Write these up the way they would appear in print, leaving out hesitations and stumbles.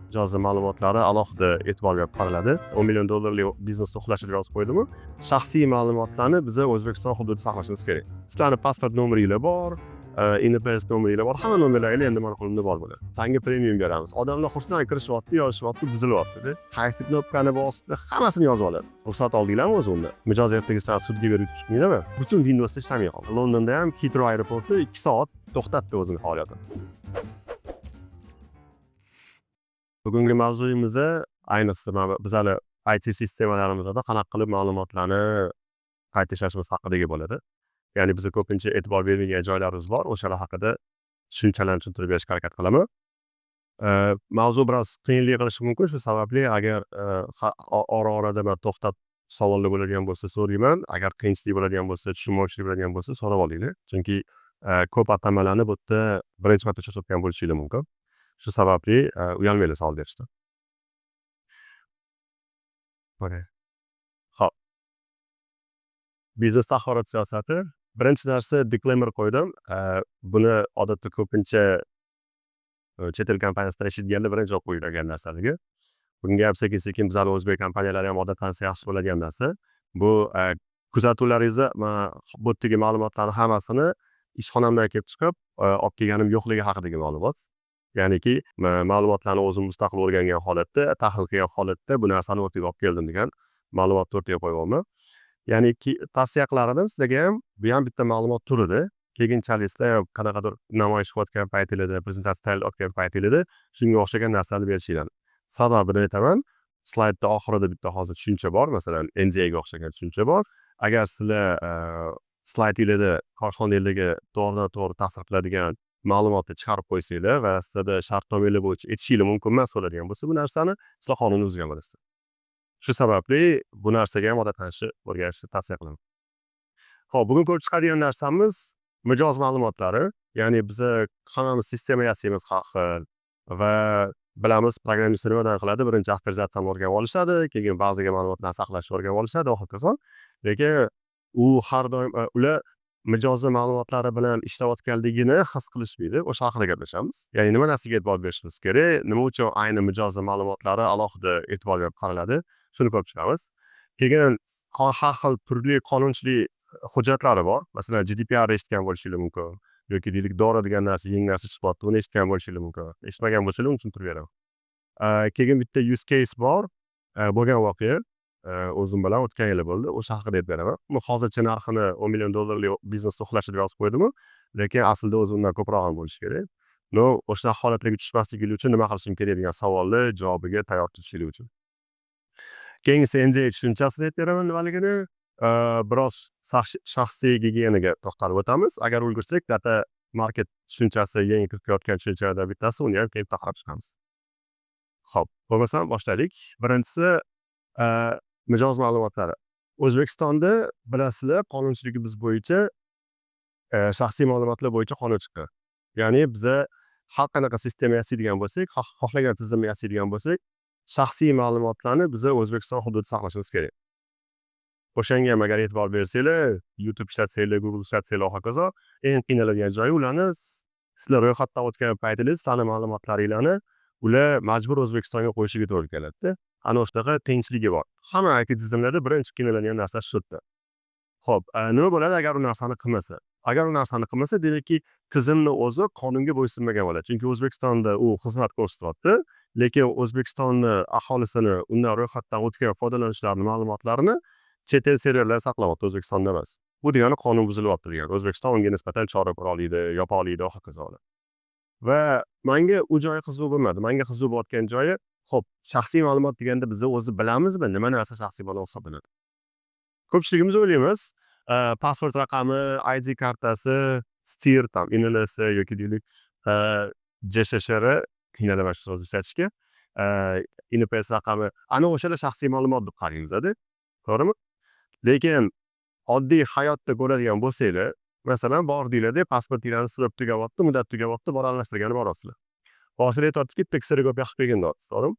Mijozni ma'lumotlari alohida e'tibor berib qaraladi. 10 million dollarlik biznes uxlashida yozib qo'ydimi? Shaxsiy ma'lumotlarni biz O'zbekiston hududida saqlashimiz kerak. Sizlarning pasport nomeringlar bor, NPS nomeringlar bor, hamma nomerlaringiz endi mana qo'limda bor bo'ladi. Sanga premium beramiz. Odamlar xursand kirishyapti, yozishyapti, buzilyapti. Qaysi knopkani bosdi, hammasini yozib oladi. Ruxsat oldinglarmi o'zi unda? Mijoz ertagisidan sudga berib chiqmaydimi? Butun Windowsda ishlamay qoldi. Londonda ham Heathrow aeroporti 2 soat to'xtatdi o'zini faoliyatini. Bugungi mavzuyimizda ayniqsa biz hali IT sistemalarimizda qanaqa qilib ma'lumotlarni qayta ishlashimiz haqida bo'ladi. Ya'ni biz ko'pincha e'tibor bermagan joylarimiz bor. O'shalar haqida tushunchalarni tushuntirib berishga harakat qilaman. Mavzu biroz qiyinlik qilishi mumkin. Shu sababli agar ora-orada man to'xtab savollar bo'ladigan bo'lsa so'rayman. Agar qiyinchilik bo'ladigan bo'lsa, tushunmovchilik bo'ladigan bo'lsa so'rab olinglar. Chunki ko'p atamalarni bu yerda birinchi marta eshitayotgan bo'lishingiz mumkin. Shu sababli uyalmanglar savol berishdan. Xo'p. Biznes axborot siyosati. Birinchi narsa disclaimer qo'ydim. Buni odatda ko'pincha chet el kompaniyasida ishlayotganlar birinchi o'qib qo'yilgan narsaligi. Bunga ham sekin-sekin bizlar o'zbek kompaniyalari ham odatdan yaxshi bo'ladigan narsa. Bu kuzatuvlaringizni bu yerdagi ma'lumotlarni hammasini ishxonamdan kelib chiqib, olib kelganim yo'qligi haqidagi ma'lumot. Ya'niki ma'lumotlarni o'zim mustaqil o'rgangan holatda, tahlil qilgan holatda bu narsani o'rtaga olib keldim degan ma'lumotni o'rtaga qo'yyapman. Ya'ni tavsiya qilar edim sizlarga ham, bu ham bitta ma'lumot turidir. Keyinchalik sizlar ham qanaqadir namoyish qilayotgan paytingizda, prezentatsiya tayyorlayotgan paytingizda shunga o'xshagan narsani berishinglar. Sababini aytaman. Slaydda oxirida bitta hozir tushuncha bor, masalan, NDA ga o'xshagan tushuncha bor. Agar sizlar slaydingizda korxonangizdagi to'g'ridan-to'g'ri ta'sir qiladigan ma'lumotni chiqarib qo'ysanglar va sizlarda shartnomalar bo'yicha aytishinglar mumkin emas bo'ladigan bo'lsa, bu narsani sizlar qonunni buzgan bo'lasizlar. Shu sababli bu narsaga ham odatlanishni o'rganishni tavsiya qilaman. Xo'p, bugun ko'rib chiqadigan narsamiz mijoz ma'lumotlari. Ya'ni biz hammamiz sistema yasaymiz har xil va bilamiz programmistlar nimadan qiladi? Birinchi avtorizatsiyani o'rganib olishadi, keyin ba'ziga ma'lumotlarni saqlashni o'rganib olishadi, hokazo. Lekin u har doim ular mijozni ma'lumotlari bilan ishlayotganligini his qilishmaydi. O'sha haqida gaplashamiz. Ya'ni nima narsaga e'tibor berishimiz kerak? Nima uchun ayni mijozni ma'lumotlari alohida e'tibor berib qaraladi? Shuni ko'rib chiqamiz. Keyin har xil turli qonunchilik hujjatlari bor. Masalan, GDPR eshitgan bo'lishingiz mumkin. Yoki deylik dori degan narsa, yangi narsa chiqyapti, uni eshitgan bo'lishingiz mumkin. Eshitmagan bo'lsangiz uni tushuntirib beraman. Keyin bitta use case bor. Bo'lgan voqea. O'zim bilan o'tgan yili bo'ldi. O'sha haqida aytib beraman. Bu hozircha narxini 10 million dollarlik biznesni uxlashida yozib qo'ydim, lekin aslida o'zi undan ko'proq ham bo'lishi kerak. O'sha holatlarga tushmasligim uchun nima qilishim kerak degan savolni javobiga tayyor turishingiz uchun. Keyingisi NDA tushunchasini aytib beraman nimaligini. Biroz shaxsiy gigiyenaga to'xtalib o'tamiz. Agar ulgursak, data market tushunchasi yangi kirib kelayotgan tushunchalardan bittasi, uni ham keyin taqrab chiqamiz. Xo'p, bo'lmasam boshlaylik. Birinchisi mijoz ma'lumotlari. O'zbekistonda bilasizlar, qonunchiligimiz bo'yicha shaxsiy ma'lumotlar bo'yicha qonun chiqdi. Ya'ni biz har qanaqa sistema yasaydigan bo'lsak, xohlagan tizimni yasaydigan bo'lsak, shaxsiy ma'lumotlarni biz O'zbekiston hududida saqlashimiz kerak. O'shanga ham agar e'tibor bersanglar, YouTube ishlatsanglar, Google ishlatsanglar, hokazo, eng qiynaladigan joyi ularni sizlar ro'yxatdan o'tgan paytingizda sizlarning ma'lumotlaringlarni ular majbur O'zbekistonga qo'yishiga to'g'ri keladi. Ana o'shanaqa qiyinchiligi bor. Hamma IT tizimlarda birinchi qiynaladigan narsa shu yerda. Xo'p, nima bo'ladi agar u narsani qilmasa? Agar u narsani qilmasa, demakki, tizimni o'zi qonunga bo'ysunmagan bo'ladi. Chunki O'zbekistonda u xizmat ko'rsatyapti, lekin O'zbekistonni aholisini undan ro'yxatdan o'tgan foydalanuvchilarning ma'lumotlarini chet el serverlar saqlayapti, O'zbekistonda emas. Bu degani qonun buzilyapti degani. O'zbekiston unga nisbatan chora ko'ra oladi, yopa oladi, hokazo. Va menga u joy qiziq bo'lmadi. Menga qiziq bo'layotgan joyi, xo'p, shaxsiy ma'lumot deganda biz o'zi bilamizmi, nima narsa shaxsiy ma'lumot hisoblanadi? Ko'pchiligimiz o'ylaymiz, pasport raqami, ID kartasi, STIR, INLS yoki deylik, JSHR, qiynalaman shu so'zni ishlatishga, NPS raqami, ana o'shalar shaxsiy ma'lumot deb qaraymiz-da. To'g'rimi? Lekin oddiy hayotda ko'radigan bo'lsanglar, masalan, bordinglarda pasportinglarni srop tugayapti, muddat tugayapti, bor almashtirgani borasizlar. Boshida aytayaptiki, bitta kserokopiya qilib bergin deyapti, to'g'rimi?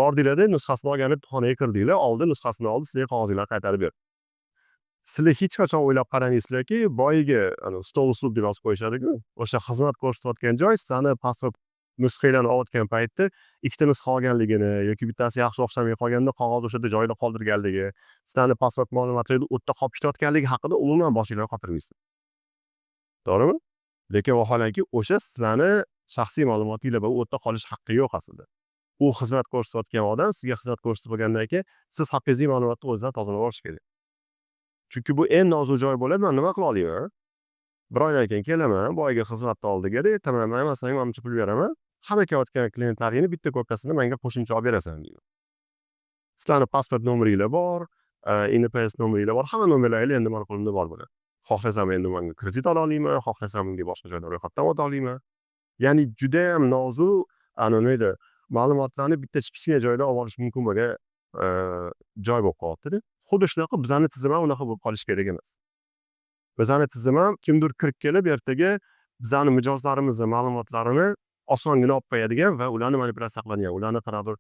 Bordinglarda nusxasini olganib xonaga kirdinglar, oldi nusxasini oldi, sizlarga qog'ozinglarni qaytarib berdi. Sizlar hech qachon o'ylab qaramaysizlarki, boyiga stol uslub deb yozib qo'yishadi-ku, o'sha xizmat ko'rsatayotgan joy sizlarni pasport nusxalarni olayotgan paytda ikkita nusxa olganligini yoki bittasi yaxshi o'xshamay qolganda qog'oz o'sha yerda joyida qoldirganligi, sizlarni pasport ma'lumotlaringiz u yerda qolib ketayotganligi haqida umuman boshingizdan qotirmaysiz. To'g'rimi? Lekin vaholanki o'sha sizlarni shaxsiy ma'lumotinglar va u yerda qolish haqqi yo'q aslida. U xizmat ko'rsatayotgan odam sizga xizmat ko'rsatib bo'lgandan keyin siz haqqingizdagi ma'lumotni o'zidan tozalab olish kerak. Chunki bu eng nozik joy bo'ladi. Men nima qila olaman? Bir oydan keyin kelaman, bu oyga xizmatni oldiga-da, aytaman, "Men senga mancha pul beraman. Hamma kelayotgan klientlaringni bitta ko'pkasini menga qo'shimcha olib berasan" deyman. Sizlarni pasport nomeringlar bor, NPS nomeringlar bor, hamma nomerlaringiz endi meni qo'limda bor bo'ladi. Xohlasam endi menga kredit ola olaman, xohlasam unga boshqa joydan ro'yxatdan o'ta olaman. Ya'ni juda ham nozik, nima edi, ma'lumotlarni bitta kichkina joydan olib olish mumkin bo'lgan joy bo'lib qolyapti-da. Xuddi shunaqa bizani tizim ham unaqa bo'lib qolishi kerak emas. Bizani tizim ham kimdir kirib kelib ertaga bizani mijozlarimizni ma'lumotlarini osongina olib qo'yadigan va ularni manipulyatsiya qiladigan, ularni qanaqadir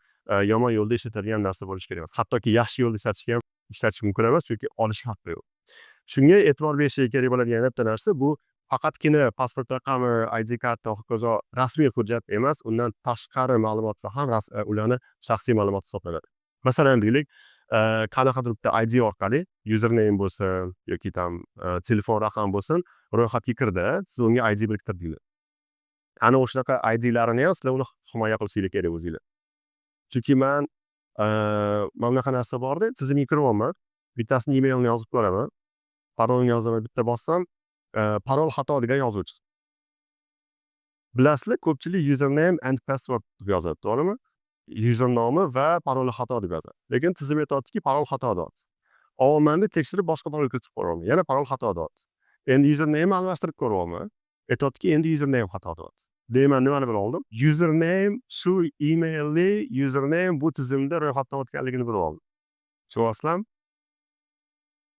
yomon yo'lda ishlatadigan narsa bo'lishi kerak emas. Hattoki yaxshi yo'lda ishlatish mumkin emas, chunki olish haqqi yo'q. Shunga e'tibor berish kerak bo'ladigan yana bitta narsa bu faqatgina pasport raqami, ID karta, hokazo rasmiy hujjat emas, undan tashqari ma'lumotlar ham ularni shaxsiy ma'lumot hisoblanadi. Masalan deylik, qanaqadir bitta ID orqali username bo'lsin yoki tam telefon raqam bo'lsin, ro'yxatga kirdi, siz unga ID biriktirdingiz. Ana o'shunaqa IDlarini ham sizlar uni himoya qilishinglar kerak o'zinglar. Chunki mana bunaqa narsa bor-da, tizimga kiryapman, bittasini emailini yozib ko'raman, parolni yozaman, bitta bossam, parol xato degan yozuvchi. Bilasizlar, ko'pchilik username and password deb yozadi, to'g'rimi? User nomi va paroli xato deb yozadi. Lekin tizim aytayaptiki, parol xato deyapti. Olmanni tekshirib boshqa parol kiritib qo'yapman. Yana parol xato deyapti. Endi username almashtirib ko'ryapman. Aytayaptiki, endi username xato deyapti. Deyman, nimani bilib oldim? Username shu emailli username bu tizimda ro'yxatdan o'tganligini bilib oldim. Tushunyapsizlarmi?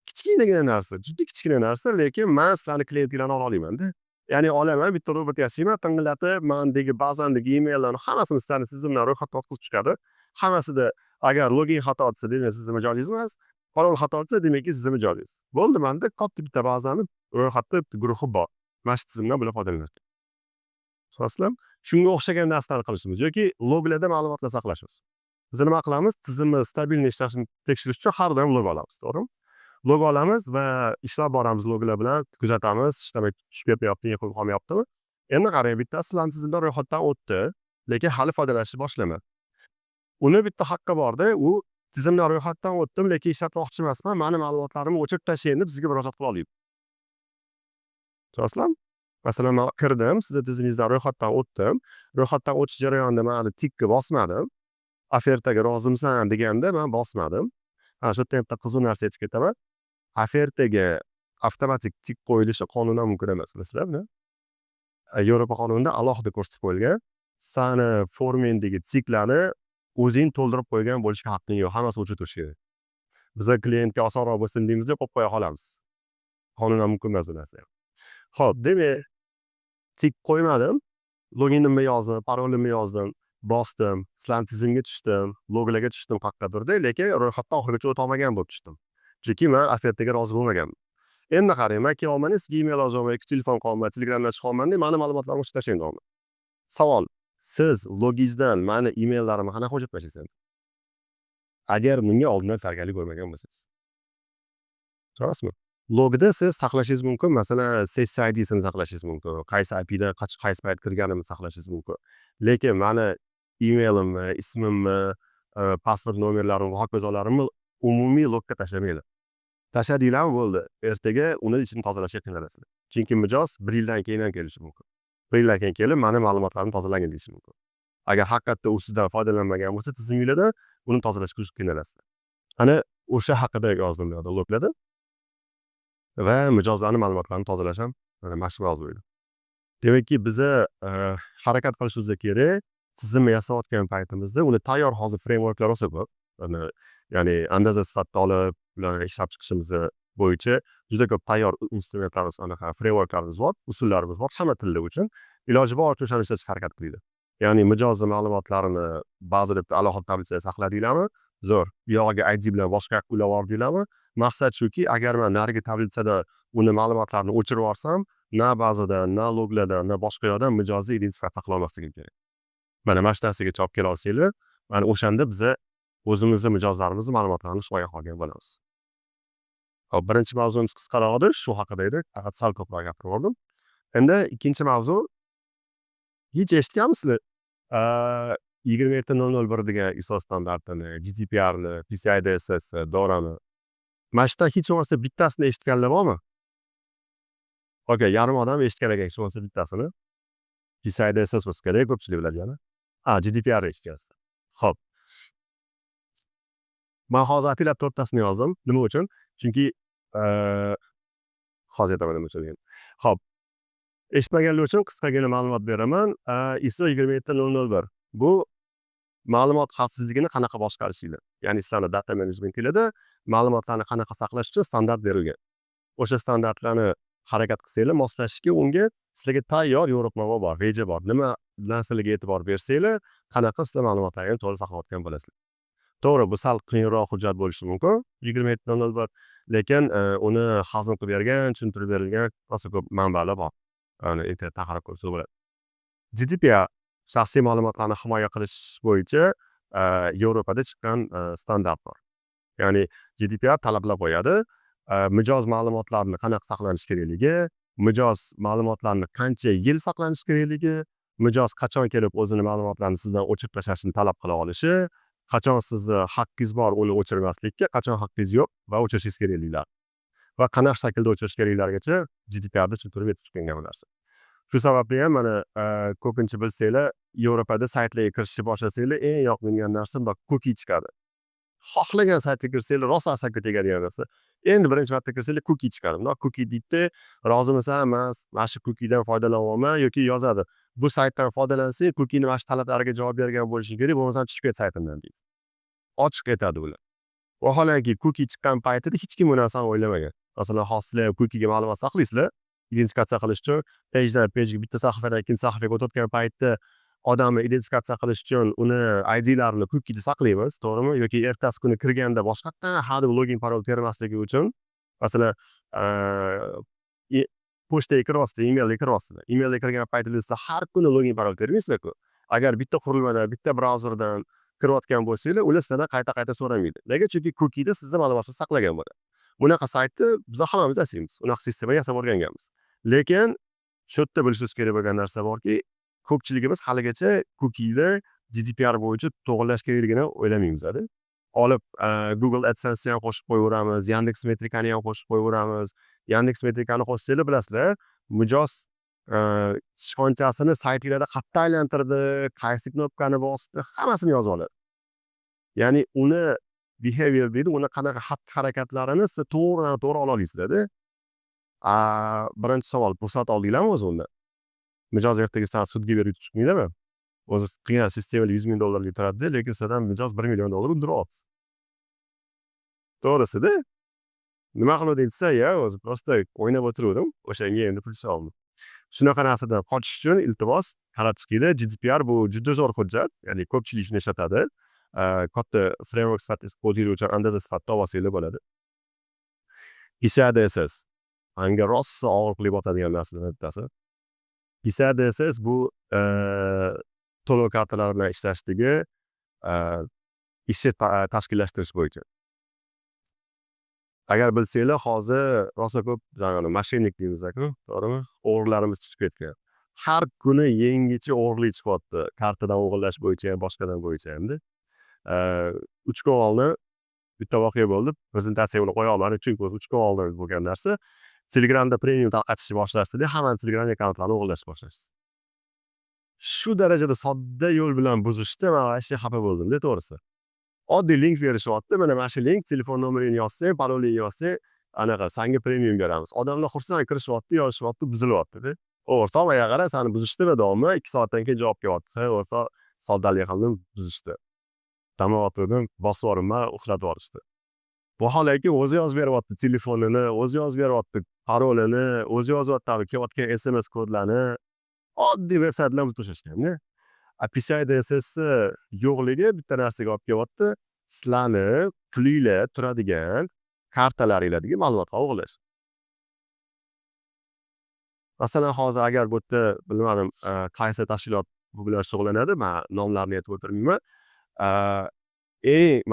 Kichkinagina narsa, juda kichkina narsa, lekin men sizlarni klientlarni ola olaman-da. Ya'ni olaman, bitta robot yasayman, tinglatib, mendagi ba'zandagi emaillarni hammasini sizlarni tizimdan ro'yxatdan o'tkazib chiqadi. Hammasida agar login xato desa, demak sizni mijozingiz emas, parol xato desa, demakki sizni mijozingiz. Bo'ldi, menda katta bitta ba'zani ro'yxatda guruhi bor. Mana shu tizimdan bular foydalanadi. Tushunyapsizlarmi? Shunga o'xshagan narsalarni qilishimiz yoki loglarda ma'lumotlar saqlashimiz. Biz nima qilamiz? Tizimni stabilniy ishlashini tekshirish uchun har doim log olamiz, to'g'rimi? Log olamiz va ishlab boramiz loglar bilan, kuzatamiz, ishlamay tushib ketmayaptimi, yiqilib qolmayaptimi? Endi qarang, bittasi sizlarni tizimdan ro'yxatdan o'tdi, lekin hali foydalanishni boshlamadi. Uni bitta haqqi bor-da, u tizimdan ro'yxatdan o'tdim, lekin ishlatmoqchi emasman, meni ma'lumotlarimni o'chirib tashlang deb sizga murojaat qila oladi. Tushunyapsizlarmi? Masalan, men kirdim, sizni tizimingizdan ro'yxatdan o'tdim. Ro'yxatdan o'tish jarayonida men tikka bosmadim. Ofertaga rozimisan deganda men bosmadim. Shu yerda bitta qiziq narsa aytib ketaman. Ofertaga avtomatik tik qo'yilishi qonunan mumkin emas, bilasizlarmi? Yevropa qonunida alohida ko'rsatib qo'yilgan. Sani formendagi tiklarni o'zing to'ldirib qo'ygan bo'lishga haqqing yo'q, hammasi o'chirib turish kerak. Biz klientga osonroq bo'lsin deymiz deb qo'yib qo'ya olamiz. Qonunan mumkin emas bu narsa. Xo'p, demak, tik qo'ymadim. Loginimni yozdim, parolimni yozdim, bosdim, sizlarning tizimga tushdim, loglarga tushdim haqqadirda, lekin ro'yxatdan oxirigacha o'ta olmagan bo'lib tushdim. Chunki men ofertaga rozi bo'lmaganman. Endi qarang, men kelolman, sizga email yozaman yoki telefon qilolman, telegramdan chiqolmanda meni ma'lumotlarimni o'chirib tashlang deyapman. Savol: siz logingizdan meni emallarimni qanaqa o'chirib tashlaysiz? Agar bunga oldindan tayyorgarlik ko'rmagan bo'lsangiz. Tushunyapsizmi? Logda siz saqlashingiz mumkin, masalan, sessiya ID'sini saqlashingiz mumkin, qaysi IP'dan qaysi payt kirganimni saqlashingiz mumkin. Lekin meni emailimni, ismimni, pasport nomerlarimni va hokazolarimni umumiy logga tashlamaydi. Tashladinglarmi bo'ldi. Ertaga uni ichini tozalashga qiynalisizlar. Chunki mijoz 1 yildan keyin ham kelishi mumkin. 1 yildan keyin kelib, meni ma'lumotlarimni tozalagin deyishi mumkin. Agar haqiqatda u sizdan foydalanmagan bo'lsa, tizimingizda uni tozalashga qiynalisizlar. Ana o'sha haqida yozdim bu yerda loglarda. Va mijozlarning ma'lumotlarini tozalash ham mana shu mavzu. Demakki, biza harakat qilishimiz kerak. Tizimni yasayotgan paytimizda uni tayyor hozir frameworklar o'sa ko'p. Ya'ni andaza sifatida olib, ularni ishlab chiqishimiz bo'yicha juda ko'p tayyor instrumentlarimiz, anaqa frameworklarimiz bor, usullarimiz bor hamma tillar uchun. Iloji boricha o'shani ishlatishga harakat qilinglar. Ya'ni mijozning ma'lumotlarini ba'zida bitta alohida tabletda saqladinglarmi? Zo'r. Buyog'iga ID bilan boshqa ulab oldinglarmi? Maqsad shuki, agar men narigi tabletada uni ma'lumotlarini o'chirib yuborsam, na ba'zida, na loglarda, na boshqa yoqdan mijozni identifikatsiya qila olmasligim kerak. mana shu narsagacha olib kela olsanglar, mana o'shanda biza o'zimizni mijozlarimizni ma'lumotlarini himoya qilgan bo'lamiz. Hop, birinchi mavzuimiz qisqaroq edi, shu haqida edi. Faqat sal ko'proq gapirib oldim. Endi ikkinchi mavzu, hech eshitganmisizlar? 27.001 degan ISO standartini, GDPRni, PCI DSSni, DORAni. Mana shudan hech bo'lmasa bittasini eshitganlar bormi? Okay, yarim odam eshitgan ekan hech bo'lmasa bittasini. PCI DSS bo'lsa kerak, ko'pchilik biladigani. GDPR eshitgansizlar. Xo'p. Men hozir atalab to'rttasini yozdim. Nima uchun? Chunki hozir aytaman nima uchun. Xo'p. Eshitmaganlar uchun qisqagina ma'lumot beraman. ISO 27001. Bu ma'lumot xavfsizligini qanaqa boshqarishinglar. Ya'ni sizlarning data management tilida ma'lumotlarni qanaqa saqlash uchun standart berilgan. O'sha standartlarni harakat qilsanglar, moslashishga unga sizlarga tayyor yo'riqnoma bor, reja bor. Nima narsalarga e'tibor bersanglar, qanaqa sizlar ma'lumotlarni to'g'ri saqlayotgan bo'lasizlar. To'g'ri, bu sal qiyinroq hujjat bo'lishi mumkin. 27.001, lekin uni hazm qilib bergan, tushuntirib berilgan rosa ko'p manbalar bor. Internetda qarab ko'rsa bo'ladi. GDPR shaxsiy ma'lumotlarni himoya qilish bo'yicha Yevropada chiqqan standart bor. Ya'ni GDPR talablar qo'yadi. Mijoz ma'lumotlarni qanaqa saqlanish kerakligi, mijoz ma'lumotlarni qancha yil saqlanish kerakligi, mijoz qachon kelib o'zini ma'lumotlarni sizdan o'chirib tashlashni talab qila olishi, qachon sizni haqqingiz bor uni o'chirmaslikka, qachon haqqingiz yo'q va o'chirishingiz kerakliklar. Va qanaqa shaklda o'chirish kerakligigacha GDPRda tushuntirib aytib chiqqan bu narsa. Shu sababli ham mana ko'pincha bilsanglar, Yevropada saytlarga kirishni boshlashinglar, eng yoqmaydigan narsa bu cookie chiqadi. Xohlagan saytga kirsanglar, rosa asabga tegadigan narsa. Endi birinchi marta kirsanglar cookie chiqadi. Buni cookie deydi, rozimisan, emas, mana shu cookiedan foydalanyapman yoki yozadi. Bu saytdan foydalansang, cookiening mana shu talablariga javob bergan bo'lishi kerak, bo'lmasa chiqib ket saytimdan deydi. Ochiq aytadi ular. Vaholanki cookie chiqqan paytida hech kim bu narsani o'ylamagan. Masalan, hozir sizlar cookie'ga ma'lumot saqlaysizlar, identifikatsiya qilish uchun pejdan pejga bitta sahifadan ikkinchi sahifaga o'tayotgan paytda odamni identifikatsiya qilish uchun uni ID'larini cookie'da saqlaymiz, to'g'rimi? Yoki ertasi kuni kirganda boshqatdan hadeb login parol termasligi uchun, masalan, pochtaga kiryapsizlar, emailga kiryapsizlar. Emailga kirgan paytingizda har kuni login parol termaysizlar-ku. Agar bitta qurilmadan, bitta brauzerdan kirayotgan bo'lsanglar, ular sizdan qayta-qayta so'ramaydi. Nega? Chunki cookie'da sizning ma'lumotlarni saqlagan bo'ladi. Bunaqa saytni biz hammamiz yasaymiz. Unaqa sistema yasab o'rganganmiz. Lekin shu yerda bilishingiz kerak bo'lgan narsa borki, ko'pchiligimiz haligacha cookie'ni GDPR bo'yicha to'g'irlash kerakligini o'ylamaymiz-da. Olib Google AdSense'ni ham qo'shib qo'yaveramiz, Yandex Metrikani ham qo'shib qo'yaveramiz. Yandex Metrikani qo'shsanglar bilasizlar, mijoz ishxonchasini saytinglarda qayerda aylantirdi, qaysi knopkani bosdi, hammasini yozib oladi. Ya'ni uni behavior deydi, uni qanaqa xatti-harakatlarini siz to'g'ridan-to'g'ri ola olasizlar-da. Birinchi savol, fursat oldinglarmi o'zi unda? Mijoz ertaga sizdan sudga berib chiqmaydimi? O'zi qilgan sistemada $100,000 turadi, lekin sizdan mijoz $1,000,000 undiryapti. To'g'risi-da. Nima qiladi desa, o'zi prosta o'ynab o'tirdim, o'shanga endi pul soldim. Shunaqa narsadan qochish uchun iltimos qarab chiqinglar. GDPR bu juda zo'r hujjat, ya'ni ko'pchilik shuni ishlatadi. Katta framework sifatida qo'llanuvchi andaza sifatida olsanglar bo'ladi. PCI DSS menga rosa og'riqli botadigan narsalardan bittasi. PCI DSS bu to'lov kartalari bilan ishlashdagi ishni tashkillashtirish bo'yicha. Agar bilsanglar, hozir rosa ko'p mashinnik deymiz-ku, to'g'rimi? O'g'rilarimiz chiqib ketgan. Har kuni yangicha o'g'irlik chiqyapti. Kartadan o'g'irlash bo'yicha ham, boshqadan bo'yicha hamda. 3 kun oldin bitta voqea bo'ldi. Prezentatsiyani qo'ya olmadim, chunki 3 kun oldin bo'lgan narsa. Telegramda premium tarqatishni boshlashdi, hamma Telegram akkauntlarini o'g'irlashni boshlashdi. Shu darajada sodda yo'l bilan buzishdi, men vashti xafa bo'ldim-da, to'g'risi. Oddiy link berishyapti. Mana shu link, telefon nomeringni yozsang, parolingni yozsang, anaqa senga premium beramiz. Odamlar xursand kirishyapti, yozishyapti, buzilyapti-da. O'rtoq, menga qara, seni buzishdimi davomli? 2 soatdan keyin javob kelyapti. O'rtoq, soddalik qildim, buzishdi. Tamom o'tirdim, bosib yubordim, uxlatib yuborishdi. Vaholanki o'zi yozib beryapti telefonini, o'zi yozib beryapti parolini, o'zi yozyapti kelayotgan SMS kodlarni. Oddiy veb-saytlar buzib tashlashgan-da. PCI DSS yo'qligi bitta narsaga olib kelyapti. Sizlarni pulinglar turadigan kartalaringlardagi ma'lumotlarni o'g'irlash. Masalan, hozir agar bu yerda bilmadim, qaysi tashkilot bu bilan shug'ullanadi. Men nomlarini aytib o'tirmayman.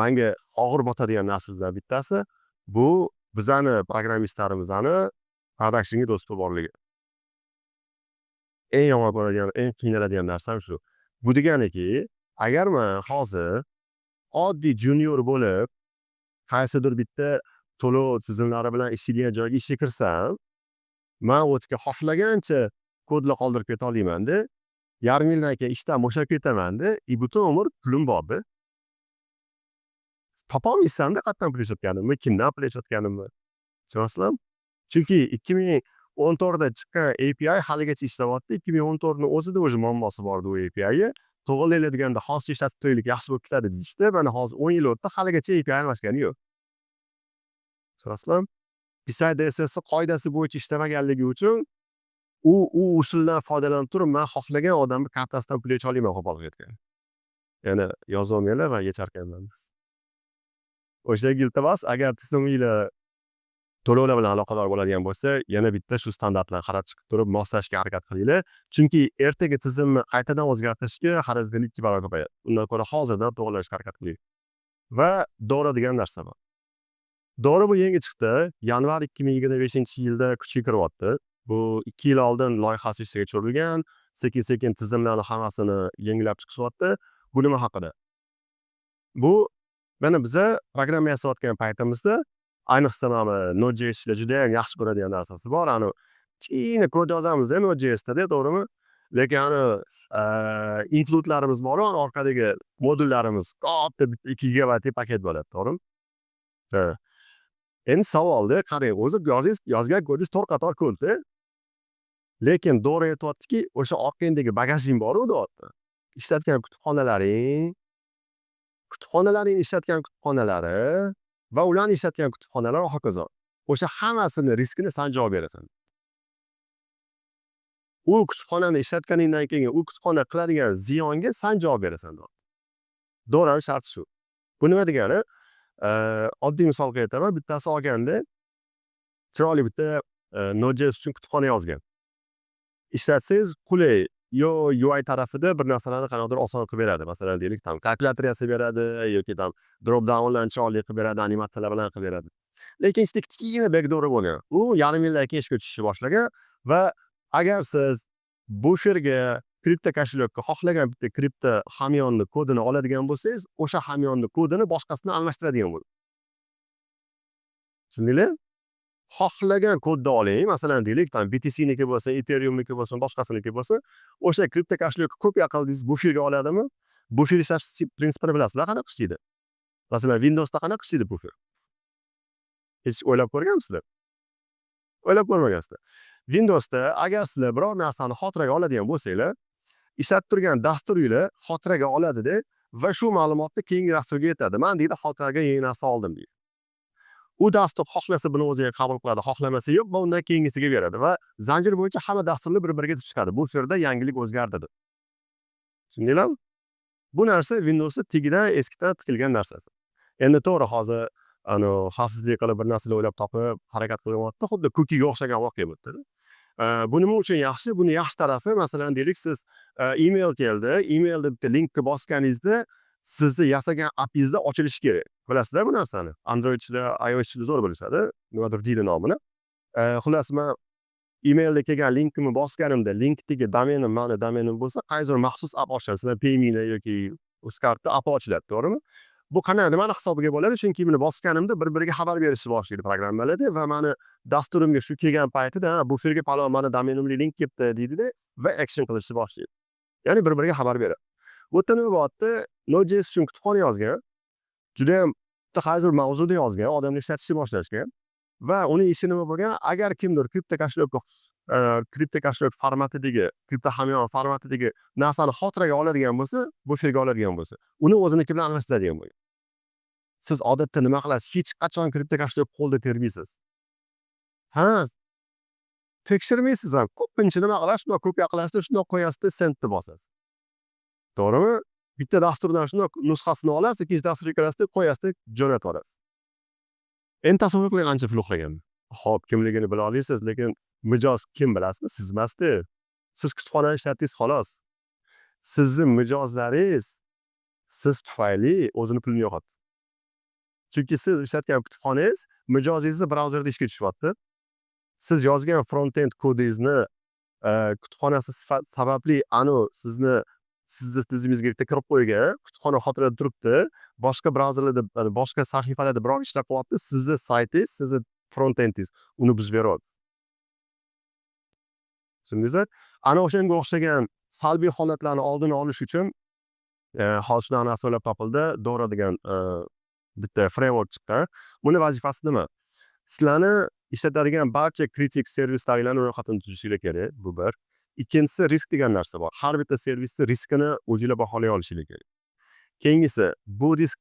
Menga og'ir botadigan narsalardan bittasi bu bizani programmistlarimizni productionga do'st borligi. Eng yomon bo'ladigan, eng qiynaladigan narsam shu. Bu deganiki, agar men hozir oddiy junior bo'lib, qaysidir bitta to'lov tizimlari bilan ishlaydigan joyga ishga kirsam, men o'tga xohlagancha kodlar qoldirib keta olmayman-da. Yarim yildan keyin ishdan bo'shab ketaman-da, butun umr pulim bor-da. Topolmaysan-da qayerdan pul ishlatganimni, kimdan pul ishlatganimni. Tushunasizlarmi? Chunki 2014da chiqqan API haligacha ishlayapti. 2014ni o'zida o'zi muammosi bor edi u APIga. To'g'rilaydiganda hozir ishlatib turaylik, yaxshi bo'lib ketadi deyishdi. Mana hozir 10 yil o'tdi, haligacha API almashgani yo'q. Tushunasizlarmi? PCI-DSS qoidasi bo'yicha ishlamaganligi uchun u usuldan foydalanib turib, men xohlagan odamni kartasidan pul yecha olmayman qo'polga aytganda. Yana yozib olmanglar, men yecharkanman. O'sha iltimos, agar tiziminglar to'lovlar bilan aloqador bo'ladigan bo'lsa, yana bitta shu standartlarni qarab chiqib turib, moslashga harakat qilinglar. Chunki ertaga tizimni qaytadan o'zgartirishga xarajatlar 2 barobar ko'payadi. Undan ko'ra hozirdan to'g'rilashga harakat qiling. Va Dora degan narsa bor. Dora bu yangi chiqdi. Yanvar 2025-yilda kuchga kiryapti. Bu 2 yil oldin loyihasi ishga tushirilgan, sekin-sekin tizimlarni hammasini yangilab chiqishyapti. Bu nima haqida? Bu mana biza programma yasayotgan paytimizda, ayniqsa mana Node.js'da juda ham yaxshi ko'radigan narsasi bor. Kichkina kod yozamiz-da Node.js'da, to'g'rimi? Lekin include'larimiz bor, orqadagi modullarimiz katta bitta 2 gigabaytlik paket bo'ladi, to'g'rimi? Ha. Endi savolda, qarang, o'zi yozgan kodingiz 4 qator kodda. Lekin Dora aytayaptiki, o'sha orqangdagi bagajing bor-ku, deyapti. Ishlatgan kutubxonalaring ishlatgan kutubxonalari va ularni ishlatgan kutubxonalar va hokazo. O'sha hammasini riskini sen javob berasan. U kutubxonani ishlatganingdan keyin u kutubxona qiladigan ziyonga sen javob berasan. Doraning sharti shu. Bu nima degani? Oddiy misolga aytaman. Bittasi olganda chiroyli bitta Node.js uchun kutubxona yozgan. Ishlatsangiz qulay, UI tarafida bir narsalarni qanaqadir oson qilib beradi. Masalan, deylik, kalkulyator yasab beradi yoki drop downlarni chiroyli qilib beradi, animatsiyalar bilan qilib beradi. Lekin ichida kichkina backdoor bo'lgan. U yarim yildan keyin ishga tushishni boshlagan va agar siz bufferga kripto kошелёkka xohlagan bitta kripto hamyonni kodini oladigan bo'lsangiz, o'sha hamyonni kodini boshqasidan almashtiradigan bo'ladi. Tushundinglar? Xohlagan kodni oling, masalan deylik, BTCniki bo'lsa, Ethereumniki bo'lsa, boshqasiniki bo'lsa, o'sha kripto kошелёkka kopiya qildingiz, bufferga oladimi? Buffer ishlash prinsipini bilasizlar, qanaqa ishlaydi? Masalan, Windowsda qanaqa ishlaydi buffer? Hech o'ylab ko'rganmisizlar? O'ylab ko'rmagansizlar. Windowsda agar sizlar biror narsani xotiraga oladigan bo'lsanglar, ishlatib turgan dasturinglar xotiraga oladi-da va shu ma'lumotni keyingi dasturga yetadi. Men deydi xotiraga yangi narsa oldim deydi. U dastur xohlasa buni o'ziga qabul qiladi, xohlamasa yo'q va undan keyingisiga beradi va zanjir bo'yicha hamma dasturlar bir-biriga chiqadi. Bu yerda yangilik o'zgardi. Tushundinglarmi? Bu narsa Windowsda tegidan eskidan tikilgan narsasi. Endi to'g'ri hozir xavfsizlik qilib bir narsalar o'ylab topib harakat qilyapti, xuddi cookie'ga o'xshagan voqea bo'ldi. Bu nima uchun yaxshi? Buni yaxshi tarafi, masalan deylik, siz email keldi, emailda bitta linkka bosganingizda sizni yasagan appingizda ochilishi kerak. Bilasizlar bu narsani? Androidchilar, iOSchilar zo'r bilishadi, nimadir deydi nomini. Xullas, men emailda kelgan linkimni bosganimda, linkdagi domenim mani domenim bo'lsa, qaysidir maxsus app ochadi. Sizlar Payme yoki Uzcardda app ochiladi, to'g'rimi? Bu qanday nimani hisobiga bo'ladi? Chunki buni bosganimda bir-biriga xabar berishni boshlaydi programmalarda va meni dasturimga shu kelgan paytida, bufferga palon mani domenimli link kelibdi deydi-da va action qilishni boshlaydi. Ya'ni bir-biriga xabar beradi. Bu yerda nima bo'lyapti? Node.js uchun kutubxona yozgan, juda ham qaysidir mavzuda yozgan, odamlar ishlatishni boshlashgan va uning ishi nima bo'lgan? Agar kimdir kripto kошелёк formatidagi, kripto hamyon formatidagi narsani xotiraga oladigan bo'lsa, bufferga oladigan bo'lsa, uni o'ziniki bilan almashtiradigan bo'lgan. Siz odatda nima qilasiz? Hech qachon kripto kошелёk qo'lda termaysiz. Tekshirmaysiz ham. Ko'pincha nima qilasiz? Shunday kopiya qilasiz, shunday qo'yasiz, sendni bosasiz. To'g'rimi? Bitta dasturdan shunday nusxasini olasiz, ikkinchi dasturga kirasiz, qo'yasiz, jo'natib olasiz. Endi tasavvur qiling, ancha pul uxlagan. Xo'p, kimligini bila olasiz, lekin mijoz kim bilasizmi? Siz emasdi. Siz kutubxonani ishlatdingiz xolos. Sizni mijozlaringiz siz tufayli o'zini pulini yo'qotdi. Chunki siz ishlatgan kutubxonangiz mijozingizni brauzerda ishga tushyapti. Siz yozgan front-end kodingizni kutubxonasi sababli sizni tizimingizga bitta kirib qo'ygan, kutubxona xotirada turibdi, boshqa brauzerlarda, boshqa sahifalarda biror ishlar qilyapti, sizni saytingiz, sizni front-endingiz uni buzib beryapti. Tushundingizmi? Ana o'shanga o'xshagan salbiy holatlarni oldini olish uchun hozir shunaqa narsa o'ylab topildi. Dora degan bitta framework chiqqan. Buni vazifasi nima? Sizlarni ishlatadigan barcha kritik servislaringlarni ro'yxatini tuzishinglar kerak. Bu bir. Ikkinchisi risk degan narsa bor. Har bitta servisni riskini o'zinglar baholay olishinglar kerak. Keyingisi bu risk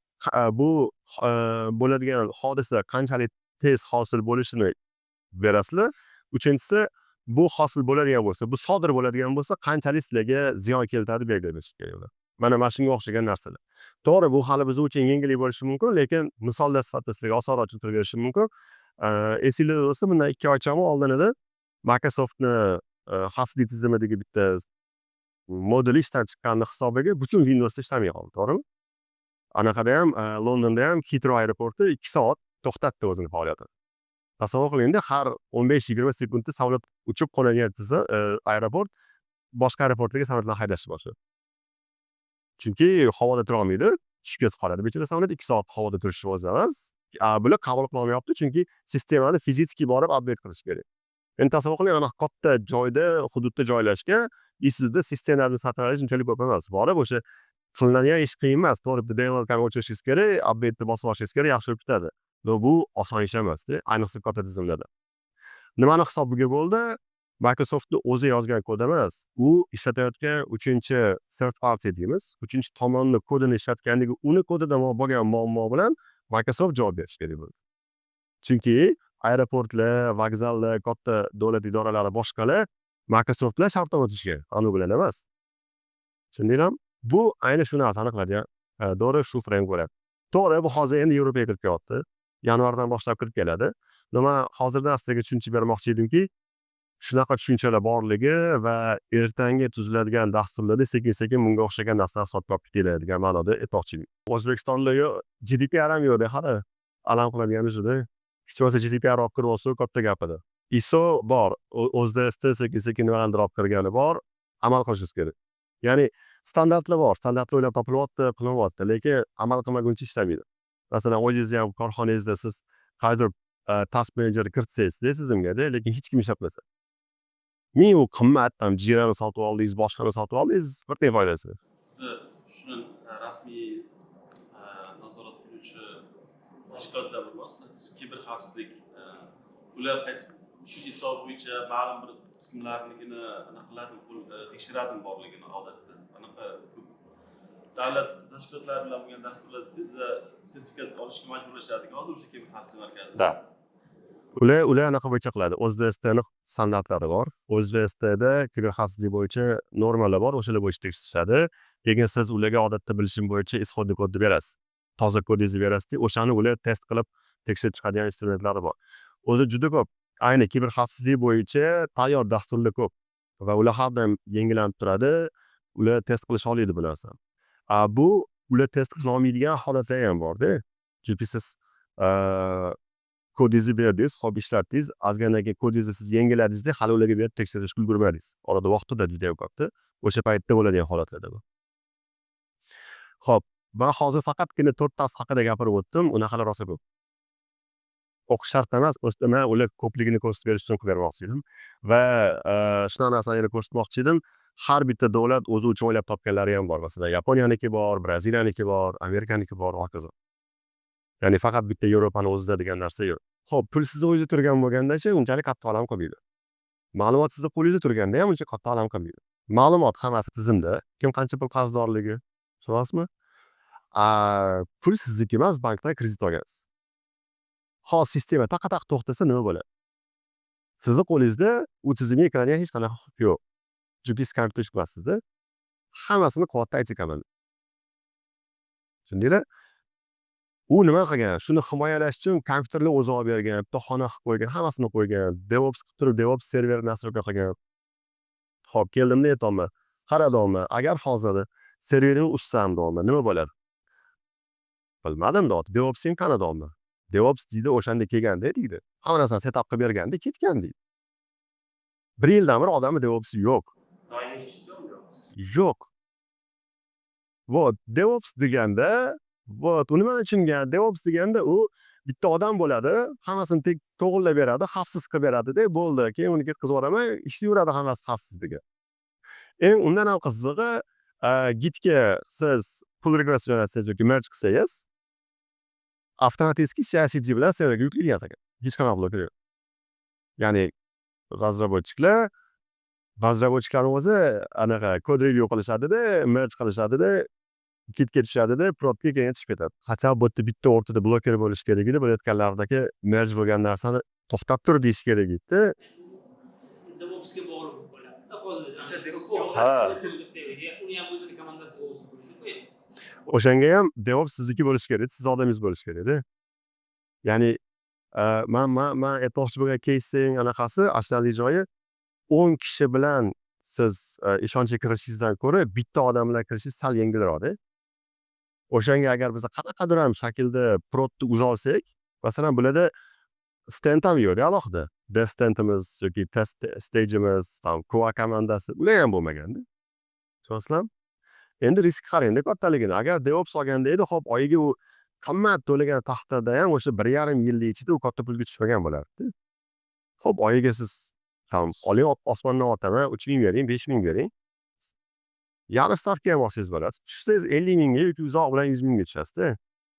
bu bo'ladigan hodisa qanchalik tez hosil bo'lishini berasizlar. Uchinchisi bu hosil bo'ladigan bo'lsa, bu sodir bo'ladigan bo'lsa, qanchalik sizlarga ziyon keltiradi belgilab berish kerak. Mana shunga o'xshagan narsalar. To'g'ri, bu hali biz uchun yengillik bo'lishi mumkin, lekin misollar sifatida sizlarga osonroq tushuntirib berishim mumkin. Esinglarda bo'lsa, bundan 2 oy chamo oldin edi Microsoftni xavfsizlik tizimidagi bitta moduli ishdan chiqqanini hisobiga butun Windowsda ishlamay qoldi, to'g'rimi? Anaqada ham Londonda ham Heathrow aeroporti 2 soat to'xtatdi o'zini faoliyatini. Tasavvur qilingda, har 15-20 sekundda samolyot uchib qo'nadigan aeroport boshqa aeroportlarga samolyotlarni haydashni boshladi. Chunki havoda tura olmaydi, tushib ketib qoladi. Bechora samolyot 2 soat havoda turishi o'zi emas. Bular qabul qilolmayapti, chunki sistemani fiziki borib update qilish kerak. Endi tasavvur qiling, ana katta joyda, hududda joylashgan, sizda sistemni administratorlaringiz unchalik ko'p emas. Borib o'sha qilinadigan ish qiyin emas. To'g'ri, bitta DLL-ni o'chirishingiz kerak, update'ni bosib olishingiz kerak, yaxshi bo'lib ketadi. Bu oson ish emas-da, ayniqsa katta tizimlarda. Nimani hisobiga bo'ldi? Microsoftni o'zi yozgan kod emas, u ishlatayotgan 3-third party deymiz, 3-tomonni kodini ishlatganligi, uni kodida bo'lgan muammo bilan Microsoft javob berish kerak bo'ldi. Chunki aeroportlar, vokzallar, katta davlat idoralari boshqalar Microsoft bilan shartnoma tuzishgan, anu bilan emas. Tushundinglarmi? Bu ayni shu narsani qiladigan, to'g'ri, shu framework. To'g'ri, bu hozir endi Yevropaga kirib kelyapti. Yanvardan boshlab kirib keladi. Nima hozirdan sizlarga tushuncha bermoqchi edimki, shunaqa tushunchalar borligi va ertangi tuziladigan dasturlarda sekin-sekin bunga o'xshagan narsalar sotib olib keladi degan ma'noda aytmoqchi edim. O'zbekistonda GDPR ham yo'q hali. Alam qiladiganimiz edi. Hech bo'lmasa GDPR olib kirib olsa katta gap edi. ISO bor, OSDSda sekin-sekin nimalardir olib kirgani bor, amal qilishingiz kerak. Ya'ni standartlar bor, standartlar o'ylab topilyapti, qilinyapti, lekin amal qilmaguncha ishlamaydi. Masalan, o'zingizni ham korxonangizda siz qaydir task manager kiritsangiz tizimga-da, lekin hech kim ishlatmasa. U qimmat, Jirani sotib oldingiz, boshqani sotib oldingiz, bir teng foydasi. Siz shuni rasmiy nazorat qiluvchi tashkilotlar bo'lasiz, kiber xavfsizlik ular qaysi shu hisob bo'yicha ma'lum bir qismlarnigina aniqladi, tekshiradimi borligini odatda. Anaqa davlat tashkilotlari bilan bo'lgan dasturlarda sertifikat olishga majburlashadigan hozir o'sha kiber xavfsizlik markazida. Ular anaqa bo'yicha qiladi. OSDSTning standartlari bor. OSDSTda kiber xavfsizlik bo'yicha normalar bor, o'shalar bo'yicha tekshirishadi. Keyin siz ularga odatda bilishim bo'yicha ishodni kodni berasiz. Toza kodingizni berasiz, o'shani ular test qilib tekshirib chiqadigan instrumentlari bor. O'zi juda ko'p. Ayni kiber xavfsizlik bo'yicha tayyor dasturlar ko'p va ular har doim yangilanib turadi. Ular test qilish oladi bu narsani. Bu ular test qila olmaydigan holatlar ham bor-da. Chunki siz kodingizni berdingiz, hop ishlatdingiz, ozgina keyin kodingizni siz yangiladingizda hali ularga berib tekshirishga ulgurmadingiz. Orada vaqt o'tadi juda ko'pda. O'sha paytda bo'ladigan holatlarda bu. Xo'p, men hozir faqatgina 4 tasi haqida gapirib o'tdim, unaqalar rosa ko'p. O'qish shart emas, men ular ko'pligini ko'rsatib berish uchun qilib bermoqchi edim va shunaqa narsalarni ko'rsatmoqchi edim. Har bitta davlat o'zi uchun o'ylab topganlari ham bor. Masalan, Yaponiyaniki bor, Braziliyaniki bor, Amerikaniki bor, hokazo. Ya'ni faqat bitta Yevropani o'zida degan narsa yo'q. Xo'p, pul sizni o'zingizda turgan bo'lganda-chi, unchalik katta alam qilmaydi. Ma'lumot sizda qo'lingizda turganda ham uncha katta alam qilmaydi. Ma'lumot hammasi tizimda, kim qancha pul qarzdorligi, tushunasizmi? Pul sizniki emas, bankdan kredit olgansiz. Hozir sistema taqataq to'xtasa nima bo'ladi? Sizni qo'lingizda u tizimga kiradigan hech qanaqa huquq yo'q. Chunki siz kompyuter ishlasizda, hammasini quvvatda aytikaman. Tushundinglar? U nima qilgan? Shuni himoyalash uchun kompyuterni o'zi olib bergan, bitta xona qilib qo'ygan, hammasini qo'ygan, DevOps qilib turib, DevOps serverini nastroyka qilgan. Xo'p, keldimda aytaman. Qara domla, agar hozir serverni ussam domla, nima bo'ladi? Bilmadim dot. DevOps ham qani domla. DevOps deydi o'shanda kelganda deydi. Hamma narsani setup qilib berganda ketgan deydi. 1 yildan bir odamni DevOps yo'q. Doimiy ishchisi yo'qmi? Yo'q. Vot, DevOps deganda, vot, uni men tushungan. DevOps deganda u bitta odam bo'ladi, hammasini to'g'irlab beradi, xavfsiz qilib beradi-da, bo'ldi. Keyin uni ketkazib yuboraman, ishlayveradi hammasi xavfsiz degan. Undan ham qizig'i, Gitga siz pull request jo'natsangiz yoki merge qilsangiz, avtomatik CI/CD bilan serverga yuklanadi ekan. Hech qanaqa blok yo'q. Ya'ni razraботчиklar o'zi anaqa kod review qilishadi-da, merge qilishadi-da, Gitga tushadi-da, prodga keyin chiqib ketadi. Hatto bu yerda bitta o'rtada bloker bo'lish kerak edi, bo'layotganlardagi merge bo'lgan narsani to'xtab tur deyish kerak edi. DevOpsga bog'liq bo'ladi. Hozir Ha. uni ham o'zini komandasi o'zi qo'yadi. O'shanga ham DevOps sizniki bo'lishi kerak, siz odamingiz bo'lishi kerak-da. Ya'ni men aytmoqchi bo'lgan casening anaqasi, ashaddiy joyi 10 kishi bilan siz ishonchga kirishingizdan ko'ra bitta odam bilan kirishingiz sal yengilroq-da. O'shanga agar biz qanaqadir ham shaklda prodni uza olsak, masalan, bularda stand ham yo'q, alohida. Dev standimiz yoki test stageimiz, tam QA komandasi, ular ham bo'lmaganda. Tushunasizlarmi? Endi risk qarang-da kattaligini. Agar DevOps olganda edi, xo'p, oyiga u qimmat to'lagan taqdirda ham o'sha 1,5 yillik ichida u katta pulga tushmagan bo'lardi. Xo'p, oyiga siz tam oling, osmondan otaman, 3,000 bering, 5,000 bering. Yarim stavka ham olsangiz bo'ladi. Tushsangiz 50 mingga yoki uzoq bilan 100 mingga tushasiz-da.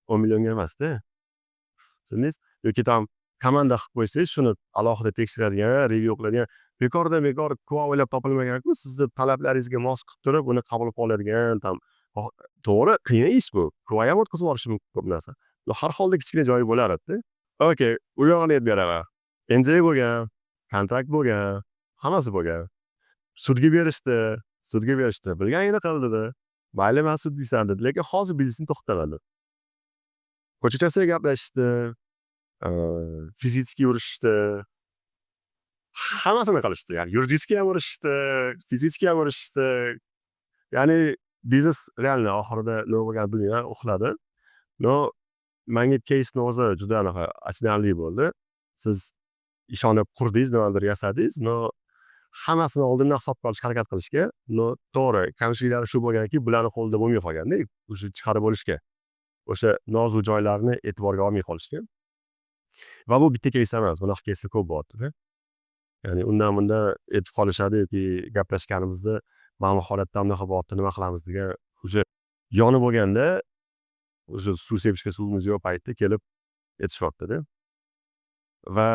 10 millionga emas-da. Tushundingiz? Yoki tam komanda qilib qo'ysangiz, shuni alohida tekshiradigan, review qiladigan, bekor QA o'ylab topilmagan-ku, sizni talablaringizga mos qilib turib, uni qabul qilib oladigan, tam to'g'ri, qiyin ish bu. QA ham o'tkazib yuborishi mumkin ko'p narsa. Har holda kichkina joyi bo'lar-edi. Okay, u yog'ini aytib beraman. NDA bo'lgan, kontrakt bo'lgan, hammasi bo'lgan. Sudga berishdi. Bilganingni qildi-da. Mayli, men sudlaysan dedi, lekin hozir biznesni to'xtamadi. Ko'chachasiga gaplashishdi, fizически urishdi. Hammasini qilishdi. Ya'ni yuridически ham urishdi, fizически ham urishdi. Ya'ni biznes realni oxirida nima bo'lganini bilmayman, uxladi. No, menga case o'zi juda anaqa achinarli bo'ldi. Siz ishonib qurdingiz, nimadir yasadingiz, no hammasini oldindan hisobga olishga harakat qilishga, no to'g'ri, kamchiliklari shu bo'lganki, bularni qo'lida bo'lmay qolganda, o'sha chiqarib olishga, o'sha nozik joylarni e'tiborga olmay qolishga. Va bu bitta case emas, bunaqa caselar ko'p bo'lyapti-da. Ya'ni undan aytib qolishadi yoki gaplashganimizda mana bu holatda bunaqa bo'lyapti, nima qilamiz degan, o'sha yoni bo'lganda, o'sha suv sepishga suvimiz yo'q paytda kelib aytishyapti-da. Va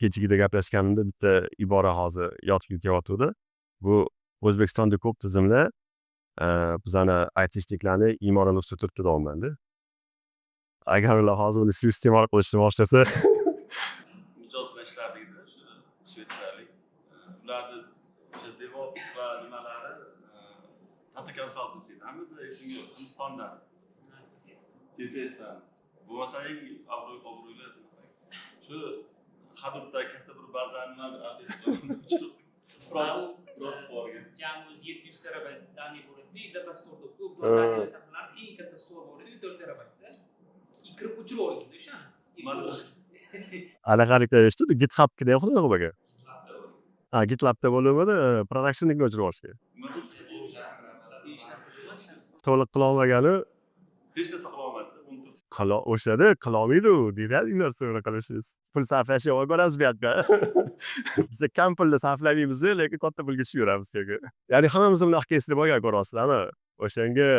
kechagida gaplashganimda bitta ibora hozir yodga kelyapti. Bu O'zbekistonda ko'p tizimlar bizani aytishliklarni iymonini ustida turibdi deyapman-da. Agar ular hozir uni iste'mol qilishni boshlasa, Mijoz bilan ishlardik-da, o'sha shvetsiyalik. Ularni o'sha DevOps va nimalari Tata Consultancy'dan, esimga yo'q, Hindistondan. TCS'dan. Bu masalan eng obro'li. Shu Hadoopda katta bir bazani nimadir Jami 700 terabayt dani bo'ladi. Data store'da ko'p data saqlanadi. Eng katta store bo'ladi 4 terabaytda. Kirib o'chirib yuboradi o'shani. anaqalikda eshitdi, GitHubga ham xudo bo'lgan. GitLabda bo'lmadi, production'ga o'chirib yuborishga. To'liq qila olmagani, hech narsa qila olmadi. o'shada qila olmaydi-ku, deydi narsa qilishingiz. Pul sarflashni olib boramiz bu yerda. Biz kam pulni sarflamaymiz, lekin katta pulga tushib yuramiz keyin. Ya'ni hammamiz bunaqa caselar bo'lgan, ko'ryapsizlarmi? O'shanga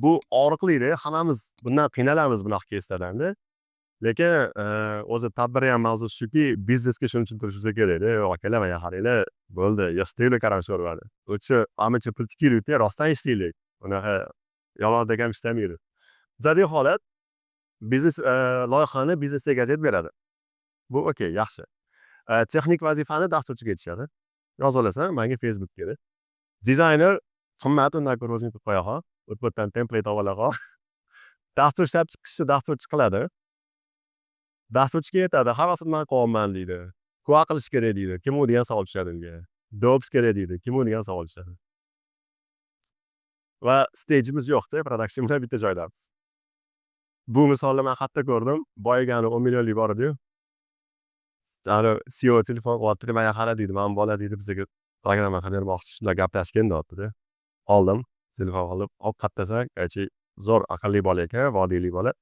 bu og'riqli-da, hammamiz bundan qiynalamiz bunaqa caselardan-da. Lekin o'zi tadbir ham mavzusi shuki, biznesga shuni tushuntirish kerak-da. Yo'q, akalar, mana qaranglar, bo'ldi, yashtinglar qarang so'radi. O'sha amachi pul tikilib-da, rostdan ishlaylik. Unaqa yolg'on degan ishlamaydi. Bizadagi holat biznes loyihani biznesga aytib beradi. Bu okey, yaxshi. Texnik vazifani dasturchiga aytishadi. Yozib olasan, menga Facebook kerak. Dizayner qimmat, undan ko'ra o'zing qilib qo'ya qol. O'tdan template olib ola qol. Dastur ishlab chiqishni dasturchi qiladi. Dasturchiga aytadi, havasini men qilyapman deydi. QA qilish kerak deydi. Kim u degan savol tushadi unga. DevOps kerak deydi. Kim u degan savol tushadi. va stejimiz yo'qda, production bilan bitta joydamiz. Bu misolni men xatda ko'rdim. Boyagani 10 millionlik bor edi-yu. CEO telefon qilyapti, "Manga qara" deydi. "Mana bola" deydi, "Bizga programma qilib bermoqchi, shunday gaplashgin" deyapti-da. Oldim, telefon qilib, olib qattasam, zo'r aqlli bola ekan, vodiylik bola.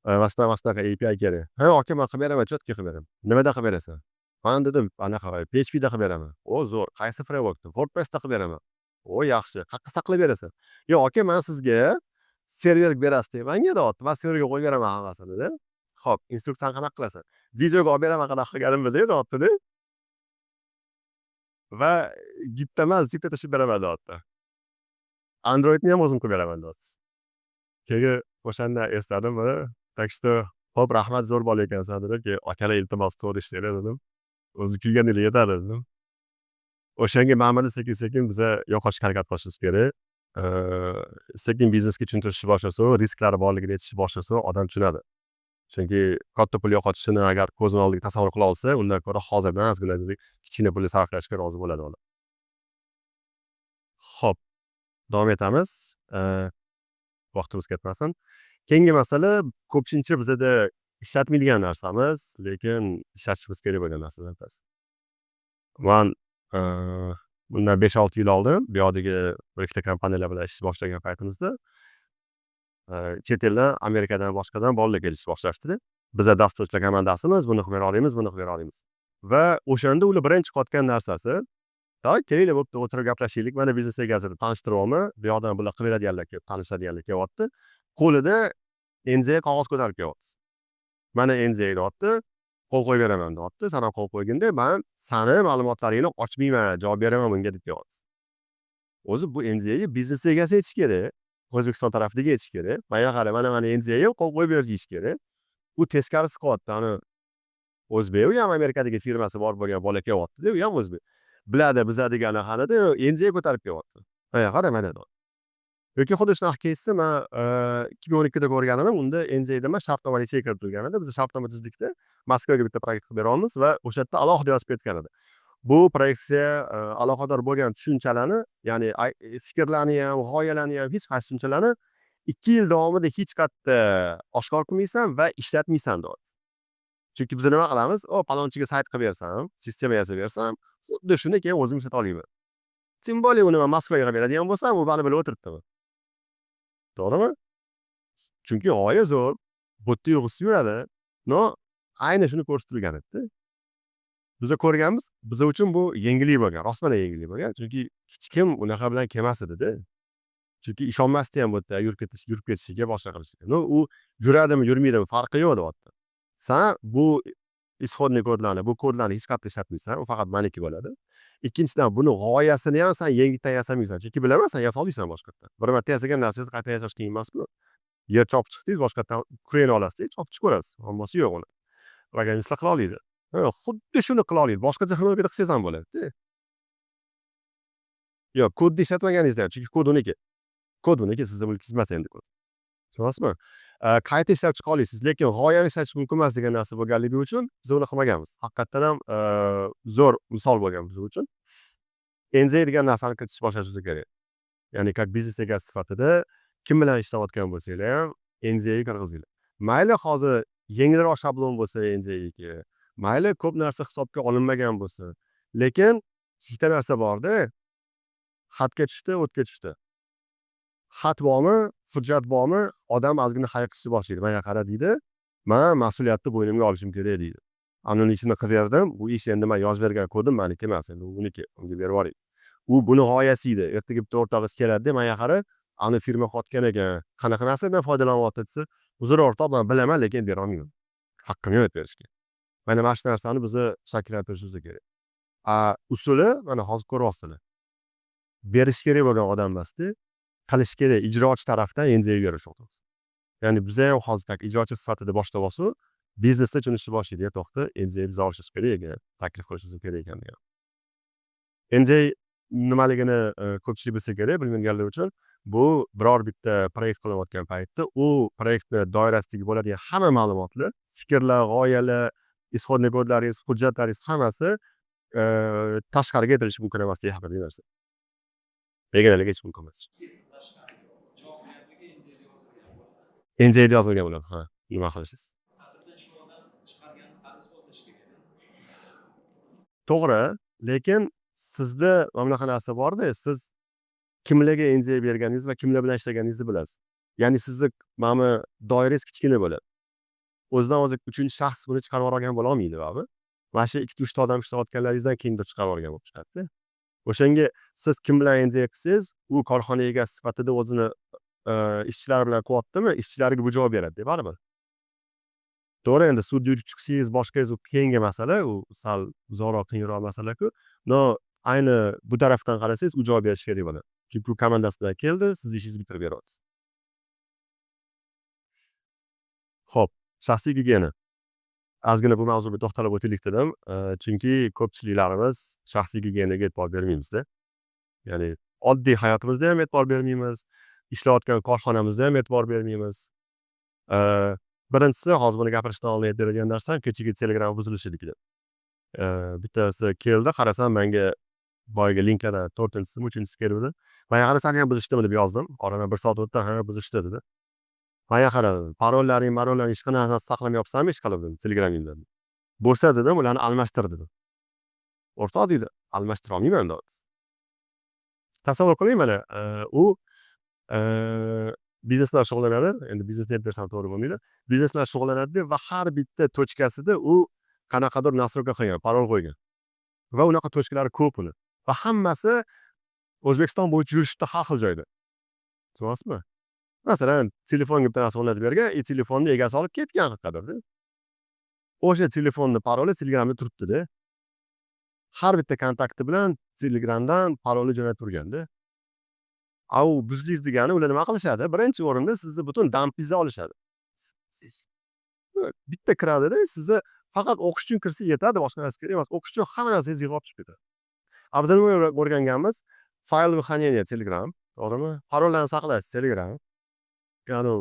Mana shunaqa API kerak. "Ha, aka, men qilib beraman, четко qilib beraman." "Nimada qilib berasan?" "Men" dedim, "anaqa PHP da qilib beraman." "O, zo'r. Qaysi frameworkda?" "WordPress da qilib beraman." "O, yaxshi. Qayerda saqlab berasan?" "Yo'q, aka, men sizga server berasiz manga" deyapti. "Men serverga qo'yib beraman hammasini"da. "Xo'p, instruksiyani qanaqa qilasan?" "Videoga olib beraman qanaqa qilganimni" deyapti-da. Va gitda emas, zipda tashib beraman deyapti. Androidni ham o'zim qilib beraman deyapti. Keyin o'shanda esladim va так что "Xo'p, rahmat, zo'r bola ekansan" dedim. Keyin "Akalar, iltimos to'g'ri ishlaylar" dedim. O'zi kulganinglar yetadi dedim. O'shanga ma'murni sekin-sekin biza yo'qotishga harakat qilishimiz kerak. Sekin biznesga tushuntirishni boshlasa, risklari borligini aytishni boshlasa, odam tushunadi. Chunki katta pul yo'qotishini agar ko'zini oldiga tasavvur qila olsa, undan ko'ra hozirdan ozgina kichkina pulni sarflashga rozi bo'ladi odam. Xo'p, davom etamiz. Vaqtimiz ketmasin. Keyingi masala ko'pchilikcha bizada ishlatmaydigan narsamiz, lekin ishlatishimiz kerak bo'lgan narsalar bittasi. Men bundan 5-6 yil oldin bu yoqdagi bir ikkita kompaniyalar bilan ishlashni boshlagan paytimizda chet eldan, Amerikadan, boshqadan bolalar kelishni boshlashdi-da. Biza dasturchilar komandasimiz, buni qilib bera olamiz, buni qilib bera olamiz. Va o'shanda ular birinchi qilayotgan narsasi, "Tak, kelinglar, bo'pti, o'tirib gaplashaylik. Mana biznes egasini tanishtiryapman. Bu yoqdan bular qilib beradiganlar kelib, tanishadiganlar kelyapti." Qo'lida NDA qog'oz ko'tarib kelyapti. "Mana NDA" deyapti. "Qo'l qo'yib beraman" deyapti. "San ham qo'l qo'yganda, men sani ma'lumotlaringni ochmayman, javob beraman bunga" deb kelyapti. O'zi bu NDAni biznes egasi aytish kerak. O'zbekiston tarafiga aytish kerak. "Manga qara, mana NDA, qo'l qo'yib ber" deyish kerak. U teskarisi qilyapti. O'zbek, u ham Amerikadagi firmasi bor bo'lgan bola kelyapti-da, u ham o'zbek. Biladi, biza degan anaqanida NDA ko'tarib kelyapti. "Manga qara, mana" deyapti. Yoki xuddi shunaqa keysni men 2012da ko'rgan edim. Unda NDA emas, shartnoma lichey kiritilgan edi. Biz shartnoma tuzdikda Moskvaga bitta proyekt qilib bera olamiz va o'sha yerda alohida yozib ketgan edi. Bu proyektga aloqador bo'lgan tushunchalarni, ya'ni fikrlarni ham, g'oyalarni ham, hech qaysi tushunchalarni 2 yil davomida hech qayerda oshkor qilmaysan va ishlatmaysan deyapti. Chunki biz nima qilamiz? Palonchiga sayt qilib bersam, sistema yasab bersam, xuddi shuni keyin o'zim ishlata olaman. Tim bolli uni men Moskvaga qilib beradigan bo'lsam, u mani bilib o'tiribdimi? To'g'rimi? Chunki g'oya zo'r, bu yerda yurg'isi yuradi. Ayni shuni ko'rsatilgan edi-da. Biz ko'rganmiz, biz uchun bu yengillik bo'lgan, rostmana yengillik bo'lgan. Chunki hech kim unaqa bilan kelmas edi-da. Chunki ishonmasdi ham bu yerda yurib ketishiga, boshqa qilishiga. U yuradimi, yurmaydimi farqi yo'q deyapti. Sen bu ishodniy kodlarni, bu kodlarni hech qayerda ishlatmaysan, u faqat meniki bo'ladi. Ikkinchidan, buni g'oyasini ham sen yengitdan yasamaysan. Chunki bilaman, sen yasa olmaysan boshqa yerdan. Bir marta yasagan narsangizni qayta yasash qiyin emas-ku. Yer chopib chiqdingiz, boshqa yerdan kren olasiz, chopib chiqarasiz. Muammosi yo'q uni. Programmistlar qila oladi. Xuddi shuni qila oladi. Boshqa texnologiyada qilsangiz ham bo'ladi-da. Yo'q, kodni ishlatmaganingizda, chunki kod uniki. Kod uniki, sizning mulkingiz emas endi kod. Tushunasizmi? Qayta ishlab chiqa olasiz, lekin g'oyani ishlatish mumkin emas degan narsa bo'lganligi uchun biz uni qilmaganmiz. Haqiqatdan ham zo'r misol bo'lgan biz uchun. NDA degan narsani kiritish boshlashingiz kerak. Ya'ni как biznes egasi sifatida kim bilan ishlayotgan bo'lsanglar ham NDAga kirgizinglar. Mayli hozir yengilroq shablon bo'lsa NDAga, mayli ko'p narsa hisobga olinmagan bo'lsa, lekin ikkita narsa bor-da. Xatga tushdi, o'tga tushdi. Xat bormi, hujjat bormi, odam ozgina hayiqishni boshlaydi. "Manga qara" deydi. "Men mas'uliyatni bo'ynimga olishim kerak" deydi. Uni ishini qilib berdim. Bu ish endi men yozib bergan kodim meniki emas, endi u uniki. Unga berib yuboring. U buni g'oyasi edi. Ertaga bitta o'rtog'ingiz keladi-da, "Manga qara, ani firma qotgan ekan. Qanaqa narsadan foydalanyapti" desa, "Uzr o'rtoq, men bilaman, lekin bera olmayman. Haqqim yo'q berishga." Mana shu narsani biz shakllantirishimiz kerak. Usuli mana hozir ko'ryapsizlar. Berish kerak bo'lgan odam emas-da, qilish kerak ijrochi tarafdan NDA berish o'rtoq. Ya'ni biz ham hozir ijrochi sifatida boshlab olsa, biznesda tushunishni boshlaydi. To'xta, NDA biz olishimiz kerak ekan, taklif qilishimiz kerak ekan degan. NDA nimaligini ko'pchilik bilsa kerak, bilmaganlar uchun bu biror bitta proyekt qilayotgan paytda u proyektni doirasidagi bo'ladigan hamma ma'lumotlar, fikrlar, g'oyalar, ishodniy kodlaringiz, hujjatlaringiz hammasi tashqariga aytilishi mumkin emas degan haqida narsa. Begonalarga hech mumkin emas. NZ deb yozilgan bo'ladi. Ha, nima qilishingiz. Ta'tildan shimoldan chiqargan adres bo'lishi kerak. To'g'ri, lekin sizda mana bunaqa narsa bor-da, siz kimlarga NZ berganingiz va kimlar bilan ishlaganingizni bilasiz. Ya'ni sizni mana bu doirangiz kichkina bo'ladi. O'zidan o'zi uchinchi shaxs buni chiqarib olgan bo'la olmaydi baribir. Mana shu 2-3 ta odam ishlayotganlaringizdan keyin chiqarib olgan bo'lib chiqadi-da. O'shanga siz kim bilan NZ qilsangiz, u korxona egasi sifatida o'zini ishchilari bilan qilyaptimi, ishchilariga bu javob beradi baribir. To'g'ri, endi sud yurib chiqishingiz boshqangiz u keyingi masala, u sal uzoqroq qiyinroq masala-ku. No, ayni bu tarafdan qarasangiz u javob berishi kerak bo'ladi. Chunki u komandasidan keldi, siz ishingizni bitirib beryapti. Xo'p, shaxsiy gigiyena. Ozgina bu mavzuga to'xtalib o'taylik dedim. Chunki ko'pchiliklarimiz shaxsiy gigiyenaga e'tibor bermaymiz-da. Ya'ni oddiy hayotimizda ham e'tibor bermaymiz, ishlayotgan korxonamizda ham e'tibor bermaymiz. Birinchisi, hozir buni gapirishdan oldin aytib beradigan narsam kechagi Telegram buzilishidagi. Bittasi keldi, qarasam menga boyagi linklardan 4-simi, 3-chisi keldi. Men qarasam ham buzishdimi deb yozdim. Oradan 1 soat o'tdi, ha, buzishdi dedi. Men qaradim, parollaring hech qanday narsani saqlamayapsanmi ish qilib dedim Telegramingdan. Bo'lsa dedim, ularni almashtir dedim. O'rtoq deydi, almashtira olmayman dedi. Tasavvur qiling mana, u biznes bilan shug'ullanadi. Endi biznes deb bersam to'g'ri bo'lmaydi. Biznes bilan shug'ullanadi va har bitta tochkasida u qanaqadir nastroyka qilgan, parol qo'ygan. Va unaqa tochkalari ko'p uni. Va hammasi O'zbekiston bo'yicha yurishda har xil joyda. Tushunasizmi? Masalan, telefonga bitta narsa o'rnatib bergan, telefonni egasi olib ketgan haqqidadir-da. O'sha telefonni paroli Telegramda turibdi-da. Har bitta kontakti bilan Telegramdan parolni jo'natib turganda. Au buzdingiz degani ular nima qilishadi? Birinchi o'rinda sizni butun dampingizni olishadi. Bitta kiradida sizni faqat o'qish uchun kirsa yetadi, boshqa narsa kerak emas. O'qish uchun hamma narsangiz yig'ib olib chiqib ketadi. Biz nima o'rganganmiz? Fayl хранения Telegram, to'g'rimi? Parollarni saqlash Telegram. Ya'ni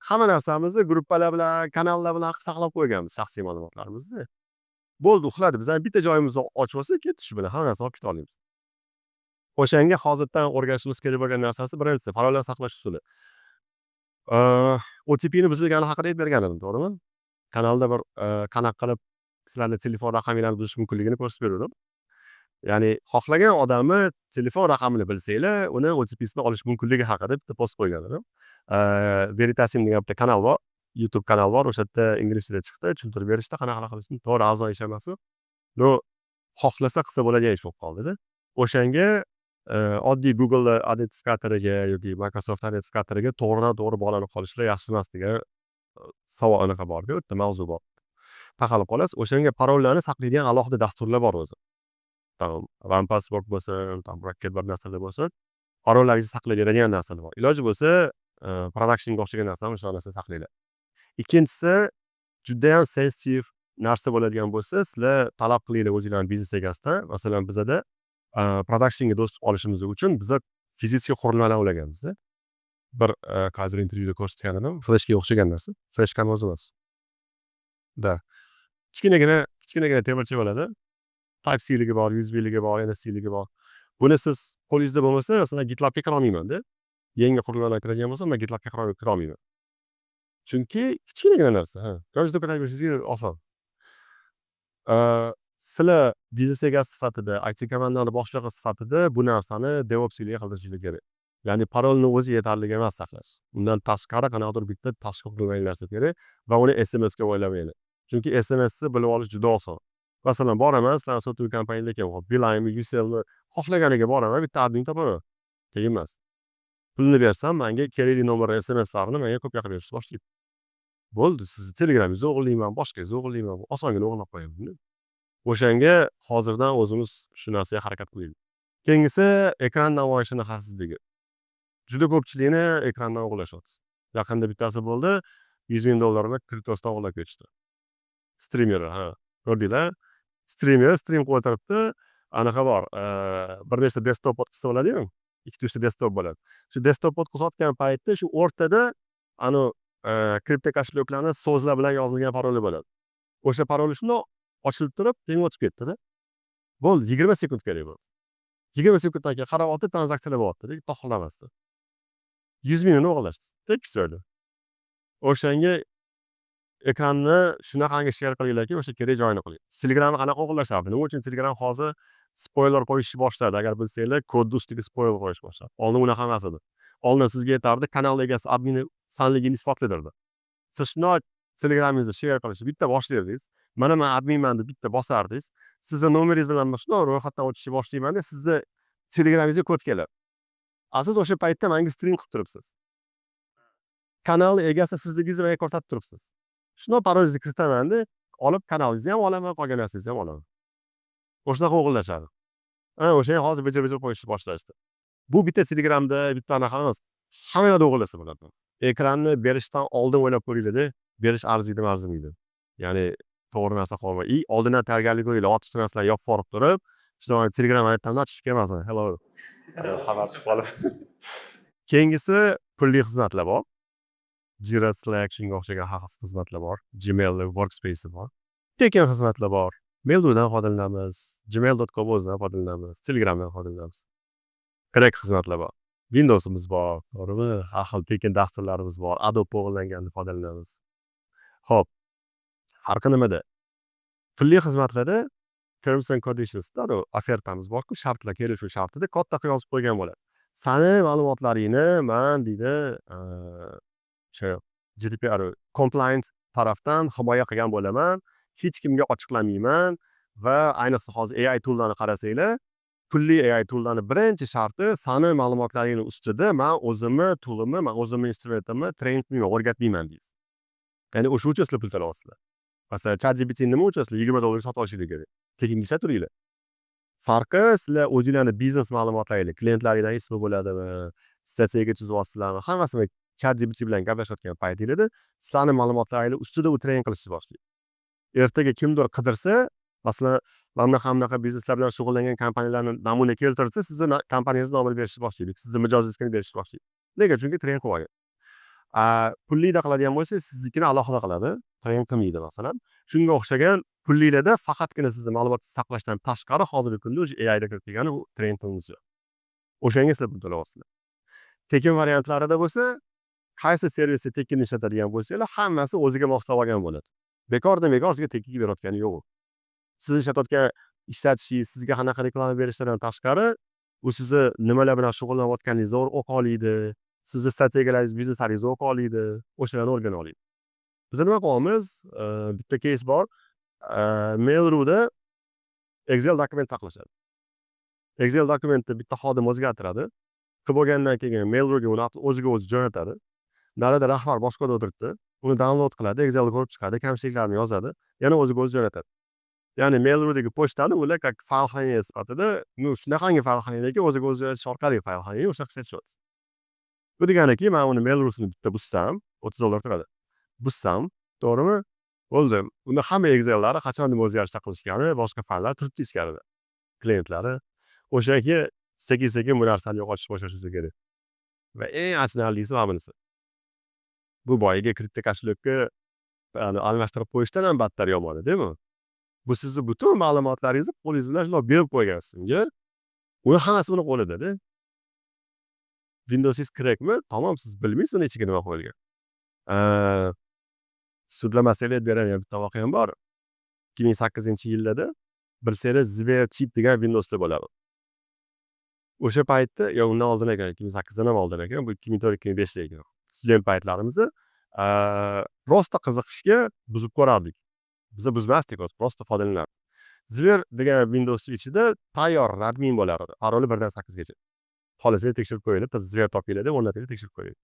hamma narsamizni gruppalar bilan, kanallar bilan saqlab qo'yganmiz shaxsiy ma'lumotlarimizni. Bo'ldi, uxladi. Biz ham bitta joyimizni ochib olsak, ketdi shu bilan hamma narsani olib keta olamiz. O'shanga hozirdan o'rganishimiz kerak bo'lgan narsasi birinchisi parollar saqlash usuli. OTPni buzilgani haqida aytib bergan edim, to'g'rimi? Kanalda bir qanaqa qilib sizlarning telefon raqamingizni buzish mumkinligini ko'rsatib berdim. Ya'ni xohlagan odamni telefon raqamini bilsanglar, uni OTPsini olish mumkinligi haqida bitta post qo'ygan edim. Veritasim degan bitta kanal bor, YouTube kanal bor, o'sha yerda ingliz tilida chiqdi, tushuntirib berishdi, qanaqa qilishni. To'g'ri, arzon ish emas. No, xohlasa qilsa bo'ladigan ish bo'lib qoldi-da. O'shanga oddiy Google identifikatoriga yoki Microsoft identifikatoriga to'g'ridan-to'g'ri bog'lanib qolishlar yaxshi emas degan savol anaqa bor-ku, bitta mavzu bor. Taqalib qolasiz. O'shanga parollarni saqlaydigan alohida dasturlar bor o'zi. One Password bo'lsin, bracket bir narsalar bo'lsin, parollaringizni saqlaydigan narsalar bor. Iloji bo'lsa, productionga o'xshagan narsani o'sha narsani saqlanglar. Ikkinchisi, juda ham sensitive narsa bo'ladigan bo'lsa, sizlar talab qilinglar o'zingizlarning biznes egasidan. Masalan, bizada productionga dostуп olishimiz uchun biz fizik qurilmalar ulaganmiz. Bir hozir intervyuda ko'rsatgan edim, flashga o'xshagan narsa. Flashka o'zi emas. Da. Kichkinagina temirchi bo'ladi. Type-C ligi bor, USB-ligi bor, NFC-ligi bor. Buni siz qo'lingizda bo'lmasa, masalan, GitLabga kira olmayman-da. Yangi qurilmalar kiradigan bo'lsa, men GitLabga kira olmayman. Chunki kichkinagina narsa, ha. Ko'rishda ko'tarishingiz oson. Sizlar biznes egasi sifatida, IT komandani boshlig'i sifatida bu narsani DevOps'ga qildirishingiz kerak. Ya'ni parolni o'zi yetarli emas saqlash. Undan tashqari qanaqadir bitta tashqi qurilmalar narsa kerak va uni SMS ga o'ylamanglar. Chunki SMSni bilib olish juda oson. Masalan, boraman, sizlarning sotuv kompaniyangizda ekan, Beeline, UCLni xohlaganiga boraman, bitta admin topaman. Keyin emas. Pulni bersam, menga kerakli nomer SMSlarni menga kopiya qilib berishni boshlaydi. Bo'ldi, sizni Telegramingizga o'g'irlayman, boshqangizga o'g'irlayman, osongina o'g'irlab qo'yaman. O'shanga hozirdan o'zimiz shu narsaga harakat qilaylik. Keyingisi ekran namoyishini xavfsizligi. Juda ko'pchilikni ekrandan o'g'irlashyapti. Yaqinda bittasi bo'ldi, $100,000 kriptosidan o'g'irlab ketishdi. Streamer, ha. Ko'rdinglar? Stream qilib o'tiribdi. Anaqa bor, bir nechta desktop o'tkazsa bo'ladi-ku. 2-3 ta desktop bo'ladi. Shu desktop o'tkazayotgan paytda shu o'rtada kripto kошелёklarni so'zlar bilan yozilgan paroli bo'ladi. O'sha parol shundoq ochilib turib, keyin o'tib ketdi-da. Bo'ldi, 20 sekund kerak bo'ldi. 20 sekunddan keyin qarab tranzaksiyalar bo'lyapti-da, to'xtamasdi. 100,000 o'g'irlashdi. Tekis joyda. O'shanga ekranni shunaqangi share qilinglarki, o'sha kerak joyini qiling. Telegramni qanaqa o'g'irlashyapti? Nima uchun Telegram hozir spoiler qo'yishni boshladi? Agar bilsanglar, kodni ustiga spoiler qo'yishni boshladi. Oldin unaqa emas edi. Oldin sizga aytardi, kanal egasi admini sanligini isbotladirdi. Siz shundoq Telegramingizni share qilishni bitta boshlardingiz. Mana men adminman deb bitta bosardingiz. Sizni nomeringiz bilan shundoq ro'yxatdan o'tishni boshlayman deb sizni Telegramingizga kod keladi. Siz o'sha paytda menga stream qilib turibsiz. Kanal egasi sizligingizni menga ko'rsatib turibsiz. Shundoq parolingizni kiritaman deb olib kanalingizni ham olaman, qolgan narsangizni ham olaman. O'shanaqa o'g'irlashadi. O'shani hozir bijir-bijir qo'yishni boshlashdi. Bu bitta Telegramda, bitta anaqa emas. Hamma yoqda o'g'irlasa bo'ladi. Ekranni berishdan oldin o'ylab ko'ringlar-da, berish arziydimi, arzimaydi. Ya'ni to'g'ri narsa qolmay. Oldindan tayyorgarlik ko'ringlar, ortiqcha narsalar yopib borib turib, shunday Telegram ayttamdan chiqib kelmasin. Hello. Xabar chiqib qolib. Keyingisi pulli xizmatlar bor. Jira, Slack, shunga o'xshagan xizmatlar bor. Gmail, Workspace bor. Tekin xizmatlar bor. Mail.ru dan foydalanamiz, gmail.com o'zidan foydalanamiz, Telegramdan foydalanamiz. Crack xizmatlar bor. Windows'imiz bor, to'g'rimi? Har xil tekin dasturlarimiz bor. Adobe o'g'irlanganini foydalanamiz. Xo'p. Farqi nimada? Pulli xizmatlarda terms and conditionsda ofertamiz bor-ku, shartlar, kelishuv shartida katta qilib yozib qo'ygan bo'ladi. Sani ma'lumotlaringni men deydi, GDPR compliant tarafdan himoya qilgan bo'laman, hech kimga ochiqlamayman va ayniqsa hozir AI toollarni qarasanglar, pulli AI toollarni birinchi sharti sani ma'lumotlaringni ustida men o'zimni toolimni, men o'zimni instrumentimni train qilmayman, o'rgatmayman deysiz. Ya'ni o'sha uchun sizlar pul to'layapsizlar. Masalan, ChatGPT nima uchun sizlar $20 sotib olishingiz kerak? Tekin ishlab turinglar. Farqi sizlar o'zingizlarning biznes ma'lumotlaringizni, klientlaringizning ismi bo'ladimi, strategiya chizyapsizlarmi, hammasini ChatGPT bilan gaplashayotgan paytingizda sizlarning ma'lumotlaringizni ustida u train qilishni boshlaydi. Ertaga kimdir qidirsa, masalan, mana bunaqa bizneslar bilan shug'ullangan kompaniyalarni namuna keltirsa, sizni kompaniyangizni nomini berishni boshlaydi, sizni mijozingizga berishni boshlaydi. Nega? Chunki train qilib olgan. Pullida qiladigan bo'lsa, siznikini alohida qiladi, train qilmaydi masalan. Shunga o'xshagan pullilarda faqatgina sizni ma'lumotni saqlashdan tashqari hozirgi kunda o'sha AI da kirib kelgani u train qilinishi. O'shanga sizlar pul to'layapsizlar. Tekin variantlarida bo'lsa, qaysi servisni tekin ishlatadigan bo'lsanglar, hammasi o'ziga moslab olgan bo'ladi. Bekordan-bekor sizga tekinga berayotgani yo'q. Siz ishlatayotgan ishlatishingiz, sizga qanaqa reklama berishdan tashqari, u sizni nimalar bilan shug'ullanayotganingizni o'rganib oladi. Sizni strategiyalaringiz, bizneslaringizni o'qib oladi, o'shalarni o'rganib oladi. Biz nima qilamiz? Bitta case bor. Mail.ru da Excel dokument saqlashadi. Excel dokumentni bitta xodim o'zgartiradi. Qilib bo'lgandan keyin Mail.ru ga uni o'ziga o'zi jo'natadi. Narada rahbar boshqada o'tiribdi. Uni download qiladi, Excelni ko'rib chiqadi, kamchiliklarni yozadi, yana o'ziga o'zi jo'natadi. Ya'ni Mail.ru'dagi pochtani ular как fayl xonaya sifatida, shunaqangi fayl xonadagi o'ziga o'zi jo'natish orqali fayl xonaga o'sha ishlatishyapti. Bu deganiki, men uni Mail.ru'sini bitta bussam, $30 turadi. Bussam, to'g'rimi? Bo'ldi. Unda hamma Excel'lari qachon nima o'zgarishlar qilishgani, boshqa fayllar turibdi iskarida. Klientlari o'shaga sekin-sekin bu narsani yo'qotishni boshlashi kerak. Va eng achinarlisi mana bunisi. Bu boyiga kripto kошелёkka almashtirib qo'yishdan ham battar yomon edi-mi? Bu sizni butun ma'lumotlaringizni qo'lingiz bilan shunday berib qo'ygansiz. Uni hammasi uni qo'lida-da. Windowsingiz crackmi? Tamom, siz bilmaysiz uni ichiga nima qo'yilgan. Sudlamasanglar beradigan bitta voqeam bor. 2008-yillarda bilsangiz Zver chip degan Windowslar bo'ladi. O'sha paytda, yo undan oldin ekan, 2008dan ham oldin ekan, bu 2004-2005da ekan. Student paytlarimizni prosta qiziqishga buzib ko'rardik. Biz buzmasdik, prosta foydalanardik. Zver degan Windows ichida tayyor admin bo'lar edi. Paroli 1dan 8gacha. Xohlasangiz tekshirib qo'yinglar, Zver topinglar deb o'rnatinglar, tekshirib qo'ying.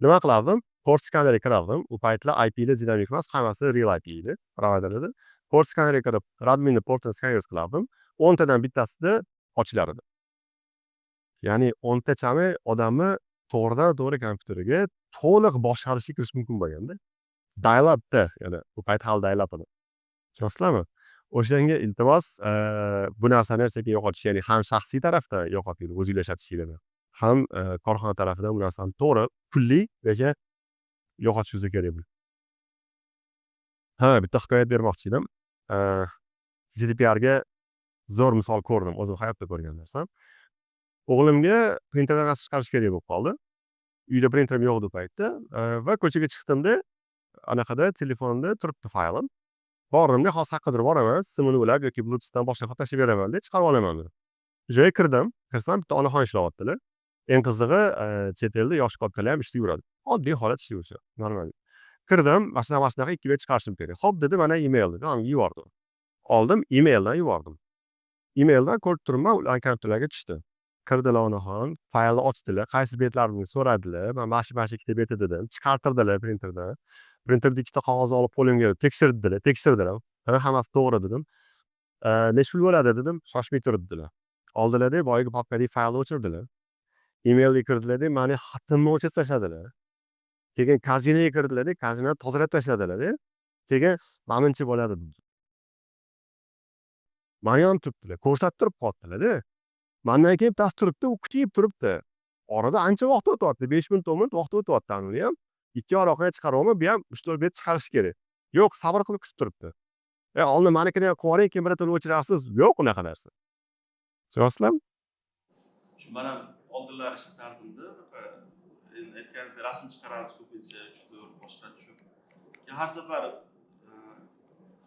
Nima qilardim? Port skannerga kirardim. U paytlar IP'da dinamik emas, hammasi real IP edi, providerlarda. Port skannerga kirib, adminni portini skanner qilardim. 10 tadan bittasida ochilar edi. Ya'ni 10 tachami odamni to'g'ridan-to'g'ri kompyuteriga to'liq boshqarishga kirish mumkin bo'lganda. Dial-upda, ya'ni u payt hal dial-up edi. Tushunasizlarmi? O'shanga iltimos bu narsani sekin yo'qotish, ya'ni ham shaxsiy tarafdan yo'qoting, o'zingizlar ishlatishingizni, ham korxona tarafidan bu narsani to'g'ri pulli yoki yo'qotishingiz kerak. Bitta hikoyat bermoqchi edim. GDPR ga zo'r misol ko'rdim, o'zim hayotda ko'rgan narsam. O'g'limga printerdan rasm chiqarish kerak bo'lib qoldi. Uyda printerim yo'q edi paytda va ko'chaga chiqdimda anaqada telefonda turibdi faylim. Bordimda hozir haqqidir boraman, simini ulab yoki bluetoothdan boshqa yoqqa tashlab beraman deb chiqarib olaman dedim. Joyga kirdim. Kirsam bitta onaxon ishlayaptilar. Eng qizig'i, chet elda yosh kattalar ham ishda yuradi. Oddiy holat ishlayverishadi. Normal. Kirdim, mana shunaqa 2 bet chiqarishim kerak. Xo'p dedi, mana email dedi. Uni yubordim. Oldim, emaildan yubordim. Emaildan ko'rib turibman, ular kompyuterlarga tushdi. Kirdilar onaxon, faylni ochdilar, qaysi betlarimni so'radilar. Men mana shu ikkita beti dedim. Chiqartirdilar printerdan. Printerda ikkita qog'oz olib qo'limga tekshirdilar. Ha, hammasi to'g'ri dedim. Necha pul bo'ladi dedim, shoshmay tur dedilar. Oldilarda boyagi papkadagi faylni o'chirdilar. Emailga kirdilarda meni xatimni o'chirib tashladilar. Keyin kazinaga kirdilarda, kazinani tozalab tashladilar. Keyin menimcha bo'ladi dedi. Meni ham turibdilar, ko'rsatib turib qoldilar-da. Mendan keyin past turibdi, u kutib turibdi. Orada ancha vaqt o'tyapti, 5 minut, 10 minut vaqt o'tyapti uni ham. Ikki oyoqqa chiqaryapman, bu ham 3-4 bet chiqarish kerak. Yo'q, sabr qilib kutib turibdi. Oldin menikini ham qilib yuboring, keyin birato'la o'chirasiz. Yo'q unaqa narsa. Tushunyapsizlarmi? Shu men ham oldinlari ishlatardimda, aytganingizdek rasm chiqaramiz ko'pincha 3-4 boshqa tushib. Keyin har safar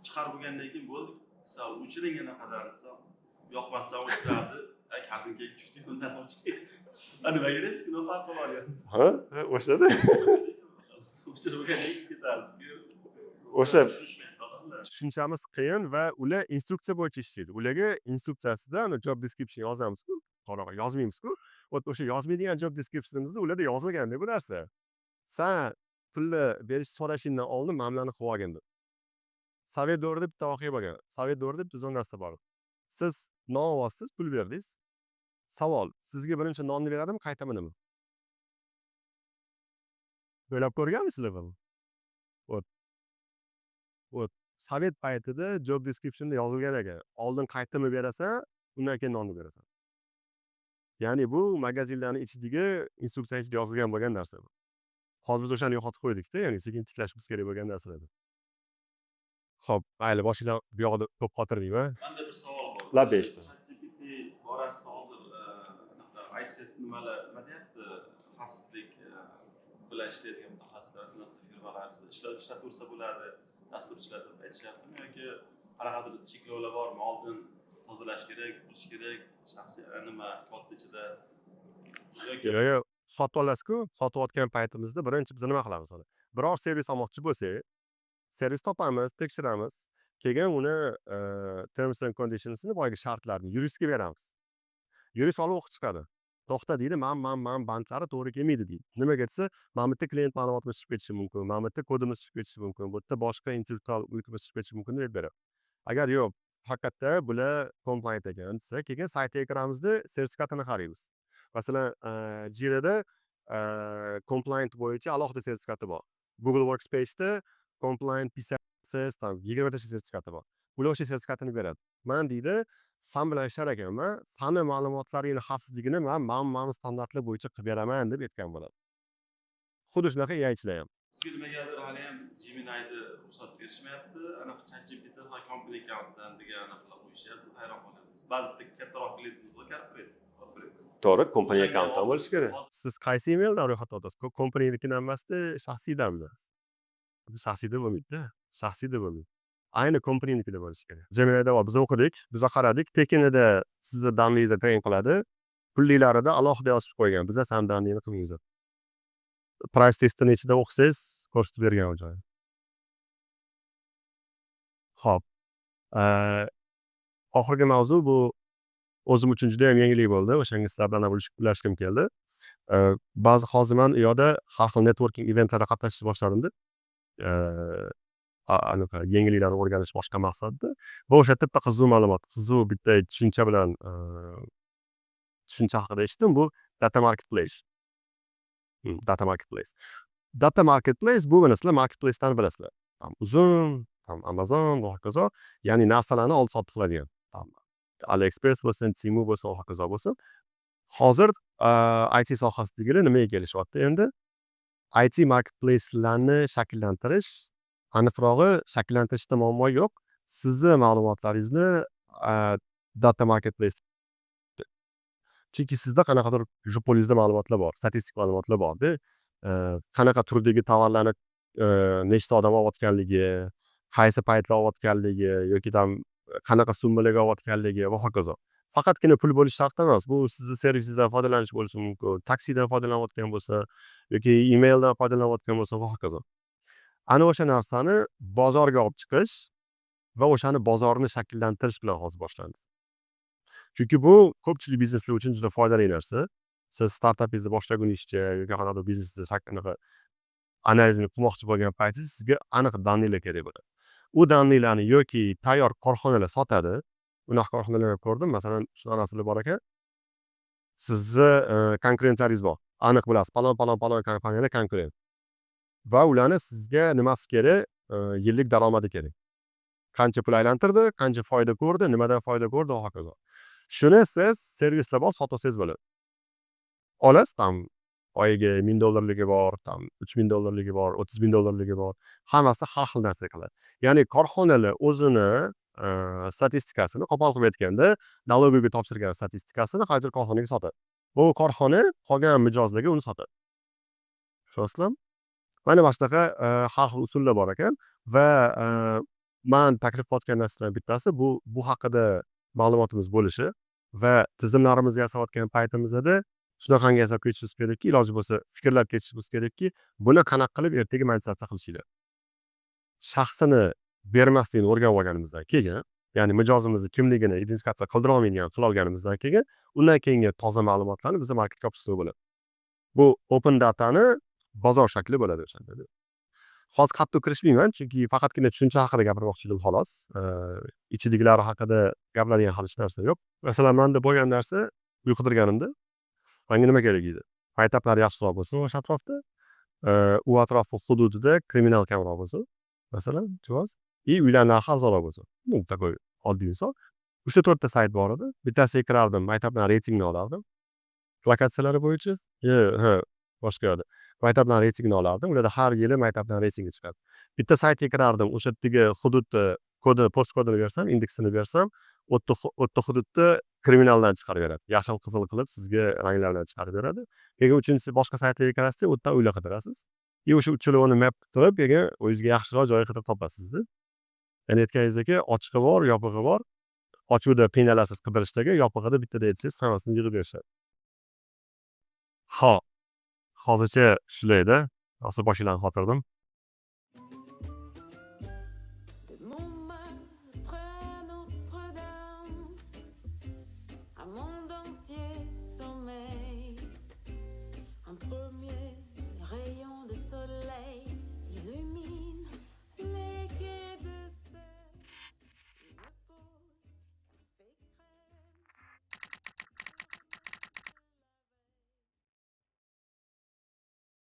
chiqarib bo'lgandan keyin bo'ldi. Sal o'chiring anaqadan desam, yoqmasdan o'chirardi. Kartinkaga tushdik undan o'chirdik. Nimaga deysiz, nima farqi bor ya? Ha, o'shada. O'chirib bo'lgandan keyin ketamiz. O'sha tushunchamiz qiyin va ular instruksiya bo'yicha ishlaydi. Ularga instruksiyasida job description yozamiz-ku, to'g'ri yozmaymiz-ku. O'sha yozmaydigan job descriptionimizda ularda yozilgan bu narsa. Sen pulni berish so'rashingdan oldin mana bularni qilib olgin deb. Sovet davrida bitta voqea bo'lgan. Sovet davrida bitta zo'n narsa bor. Siz non olasiz, pul berdingiz. Savol, sizga birinchi nonni beradimi, qaytamanimi? O'ylab ko'rganmisizlar buni? O't. Sovet paytida job descriptionda yozilgan ekan. Oldin qaytimi berasan, undan keyin nonni berasan. Ya'ni bu magazinlarning ichidagi instruksiya ichida yozilgan bo'lgan narsa bu. Hozir biz o'shani yo'qotib qo'ydik-da, ya'ni sekin tiklashimiz kerak bo'lgan narsalar. Xo'p, mayli, boshinglar bu yoqda ko'p xotirlayman. Menda bir savol bor. Lab eshitdim. ChatGPT borasida hozir ICT nima deyapti? Xavfsizlik bilan ishlaydigan mutaxassislar, masalan, firmalar ishlatsa bo'ladi, dasturchilar deb aytishyaptimi yoki qanaqadir cheklovlar bormi? Oldin tozalash kerak, bilish kerak, shaxsiy nima kod ichida yoki Yo'q, sotib olasiz-ku, sotayotgan paytimizda birinchi biz nima qilamiz uni? Biror servis olmoqchi bo'lsak, servis topamiz, tekshiramiz, keyin uni terms and conditions'ni boyagi shartlarni yuristga beramiz. Yurist olib o'qib chiqadi. To'xta deydi, men bandlari to'g'ri kelmaydi deydi. Nimaga desa, mana bu yerda klient ma'lumotimiz chiqib ketishi mumkin, mana bu yerda kodimiz chiqib ketishi mumkin, bu yerda boshqa intellektual mulkimiz chiqib ketishi mumkin deb beradi. Agar yo'q, haqiqatda bular compliant ekan desa, keyin saytga kiramizda sertifikatini qaraymiz. Masalan, Jirada compliant bo'yicha alohida sertifikati bor. Google Workspace'da compliant PCS tam 20 ta sertifikati bor. Ular o'sha sertifikatini beradi. Men deydi, sen bilan ishlar ekanman, seni ma'lumotlaringning xavfsizligini men standartlar bo'yicha qilib beraman deb aytgan bo'ladi. Xuddi shunaqa AI'chilar ham. sizga nimagadir hali ham Gemini'ni ruxsat berishmayapti. Anaqa ChatGPT company accountdan degan anaqa qo'yishyapti. Hayron qolamiz. Ba'zi kattaroq klientimiz bor, corporate. To'g'ri, kompaniya akkauntdan bo'lishi kerak. Siz qaysi emaildan ro'yxatdan o'tasiz? Kompaniyanikidan emasda, shaxsiydan bilasiz. Shaxsiyda bo'lmaydi-da. Shaxsiyda bo'lmaydi. Ayni kompaniyanikida bo'lishi kerak. Gemini'da bor, biz o'qidik, biz qaradik, tekinida sizni danlingizda train qiladi. Pulliklarida alohida yozib qo'ygan. Biz ham danlingni qilmaymiz. Price testini ichida o'qisangiz, ko'rsatib bergan u joyi. Xo'p. Oxirgi mavzu bu o'zim uchun juda ham yangilik bo'ldi. O'shanga sizlar bilan bo'lishib keldi. Ba'zi hozir men u yoqda har xil networking eventlarda qatnashishni boshladim. Anaqa yangiliklarni o'rganish boshqa maqsadda. Va o'sha yerda bitta qiziq ma'lumot, qiziq bitta tushuncha bilan tushuncha haqida eshitdim. Bu data marketplace. Data marketplace. Data marketplace bu sizlar marketplace'dan bilasizlar. Tam uzun, tam Amazon va hokazo, ya'ni narsalarni olib sotib qiladigan. Tam AliExpress bo'lsin, Temu bo'lsin, hokazo bo'lsin. Hozir IT sohasidagilar nimaga kelishyapti endi? IT marketplace'larni shakllantirish, aniqrog'i shakllantirishda muammo yo'q. Sizni ma'lumotlaringizni data marketplace. Chunki sizda qanaqadir polizda ma'lumotlar bor, statistik ma'lumotlar bor-da. Qanaqa turdagi tovarlarni nechta odam olayotganligi, qaysi paytda olayotganligi yoki qanaqa summalarga olayotganligi va hokazo. Faqatgina pul bo'lishi shart emas. Bu sizni servisingizdan foydalanish bo'lishi mumkin, taksidan foydalanayotgan bo'lsa yoki emaildan foydalanayotgan bo'lsa va hokazo. Ana o'sha narsani bozorga olib chiqish va o'shani bozorni shakllantirish bilan hozir boshlandi. Chunki bu ko'pchilik bizneslar uchun juda foydali narsa. Siz startapingizni boshlagunizcha yoki qanaqadir biznesni analizini qilmoqchi bo'lgan paytingiz sizga aniq daniylar kerak bo'ladi. U daniylarni yoki tayyor korxonalar sotadi. Unaqa korxonalarni ko'rdim. Masalan, shunaqasilar bor ekan. Sizni konkurentlaringiz bor. Aniq bilasiz, palon kompaniyalar konkurent. Va ularni sizga nimasi kerak? Yillik daromadi kerak. Qancha pul aylantirdi, qancha foyda ko'rdi, nimadan foyda ko'rdi va hokazo. Shuni siz servislar bor, sotsangiz bo'ladi. Olasiz, oyiga $1000 bor, $3000 bor, $30000 bor. Hammasi har xil narsa qiladi. Ya'ni korxonalar o'zini statistikasini qo'pol qilib aytganda, налоговga topshirgan statistikasini qaysidir korxonaga sotadi. Bu korxona qolgan mijozlarga uni sotadi. Tushunasizlarmi? Mana bu shunaqa har xil usullar bor ekan va men taklif qilayotgan narsalardan bittasi bu haqida ma'lumotimiz bo'lishi va tizimlarimizni yasayotgan paytimizda shunaqangi yasab ketishimiz kerakki, iloji bo'lsa fikrlab ketishimiz kerakki, buni qanaqa qilib ertaga monetizatsiya qilishinglar. Shaxsini bermaslikni o'rganib olganimizdan keyin, ya'ni mijozimizni kimligini identifikatsiya qildira olmaydigan qila olganimizdan keyin, undan keyingi toza ma'lumotlarni biz marketga olib chiqsak bo'ladi. Bu open datani bozor shakli bo'ladi o'shanda. Hozir qattiq kirishmayman, chunki faqatgina tushuncha haqida gapirmoqchi edim xolos. Ichidagilari haqida gapiradigan hech narsa yo'q. Masalan, menda bo'lgan narsa uy qidirganimda menga nima kerak edi? Maktablar yaxshiroq bo'lsin o'sha atrofda. U atrof hududida kriminal kamroq bo'lsin. Masalan, javoz. Uylar narxi arzonroq bo'lsin. Bu takoy oddiy inson. 3-4 ta sayt bor edi. Bittasiga kirardim, maktabdan reytingni olardim. Lokatsiyalari bo'yicha, boshqa yo'da. Maktabdan reytingni olardim. Ularda har yili maktabdan reytingi chiqadi. Bitta saytga kirardim, o'sha yerdagi hududni kodini, post kodini bersam, indeksini bersam, o'tta hududda kriminaldan chiqarib beradi. Yashil qizil qilib sizga ranglardan chiqarib beradi. Keyin uchinchisi boshqa saytlarga kirasiz, u yerdan uylar qidirasiz. O'sha uchalovini map qilib, keyin o'zingizga yaxshiroq joy qidirib topasiz-da. Ya'ni aytganingizdek, ochig'i bor, yopig'i bor. Ochuvda qiynalasiz qidirishdagi, yopig'ida bittada aytsangiz hammasini yig'ib berishadi. Hozircha shulayda. Asl boshinglarni xotirdim.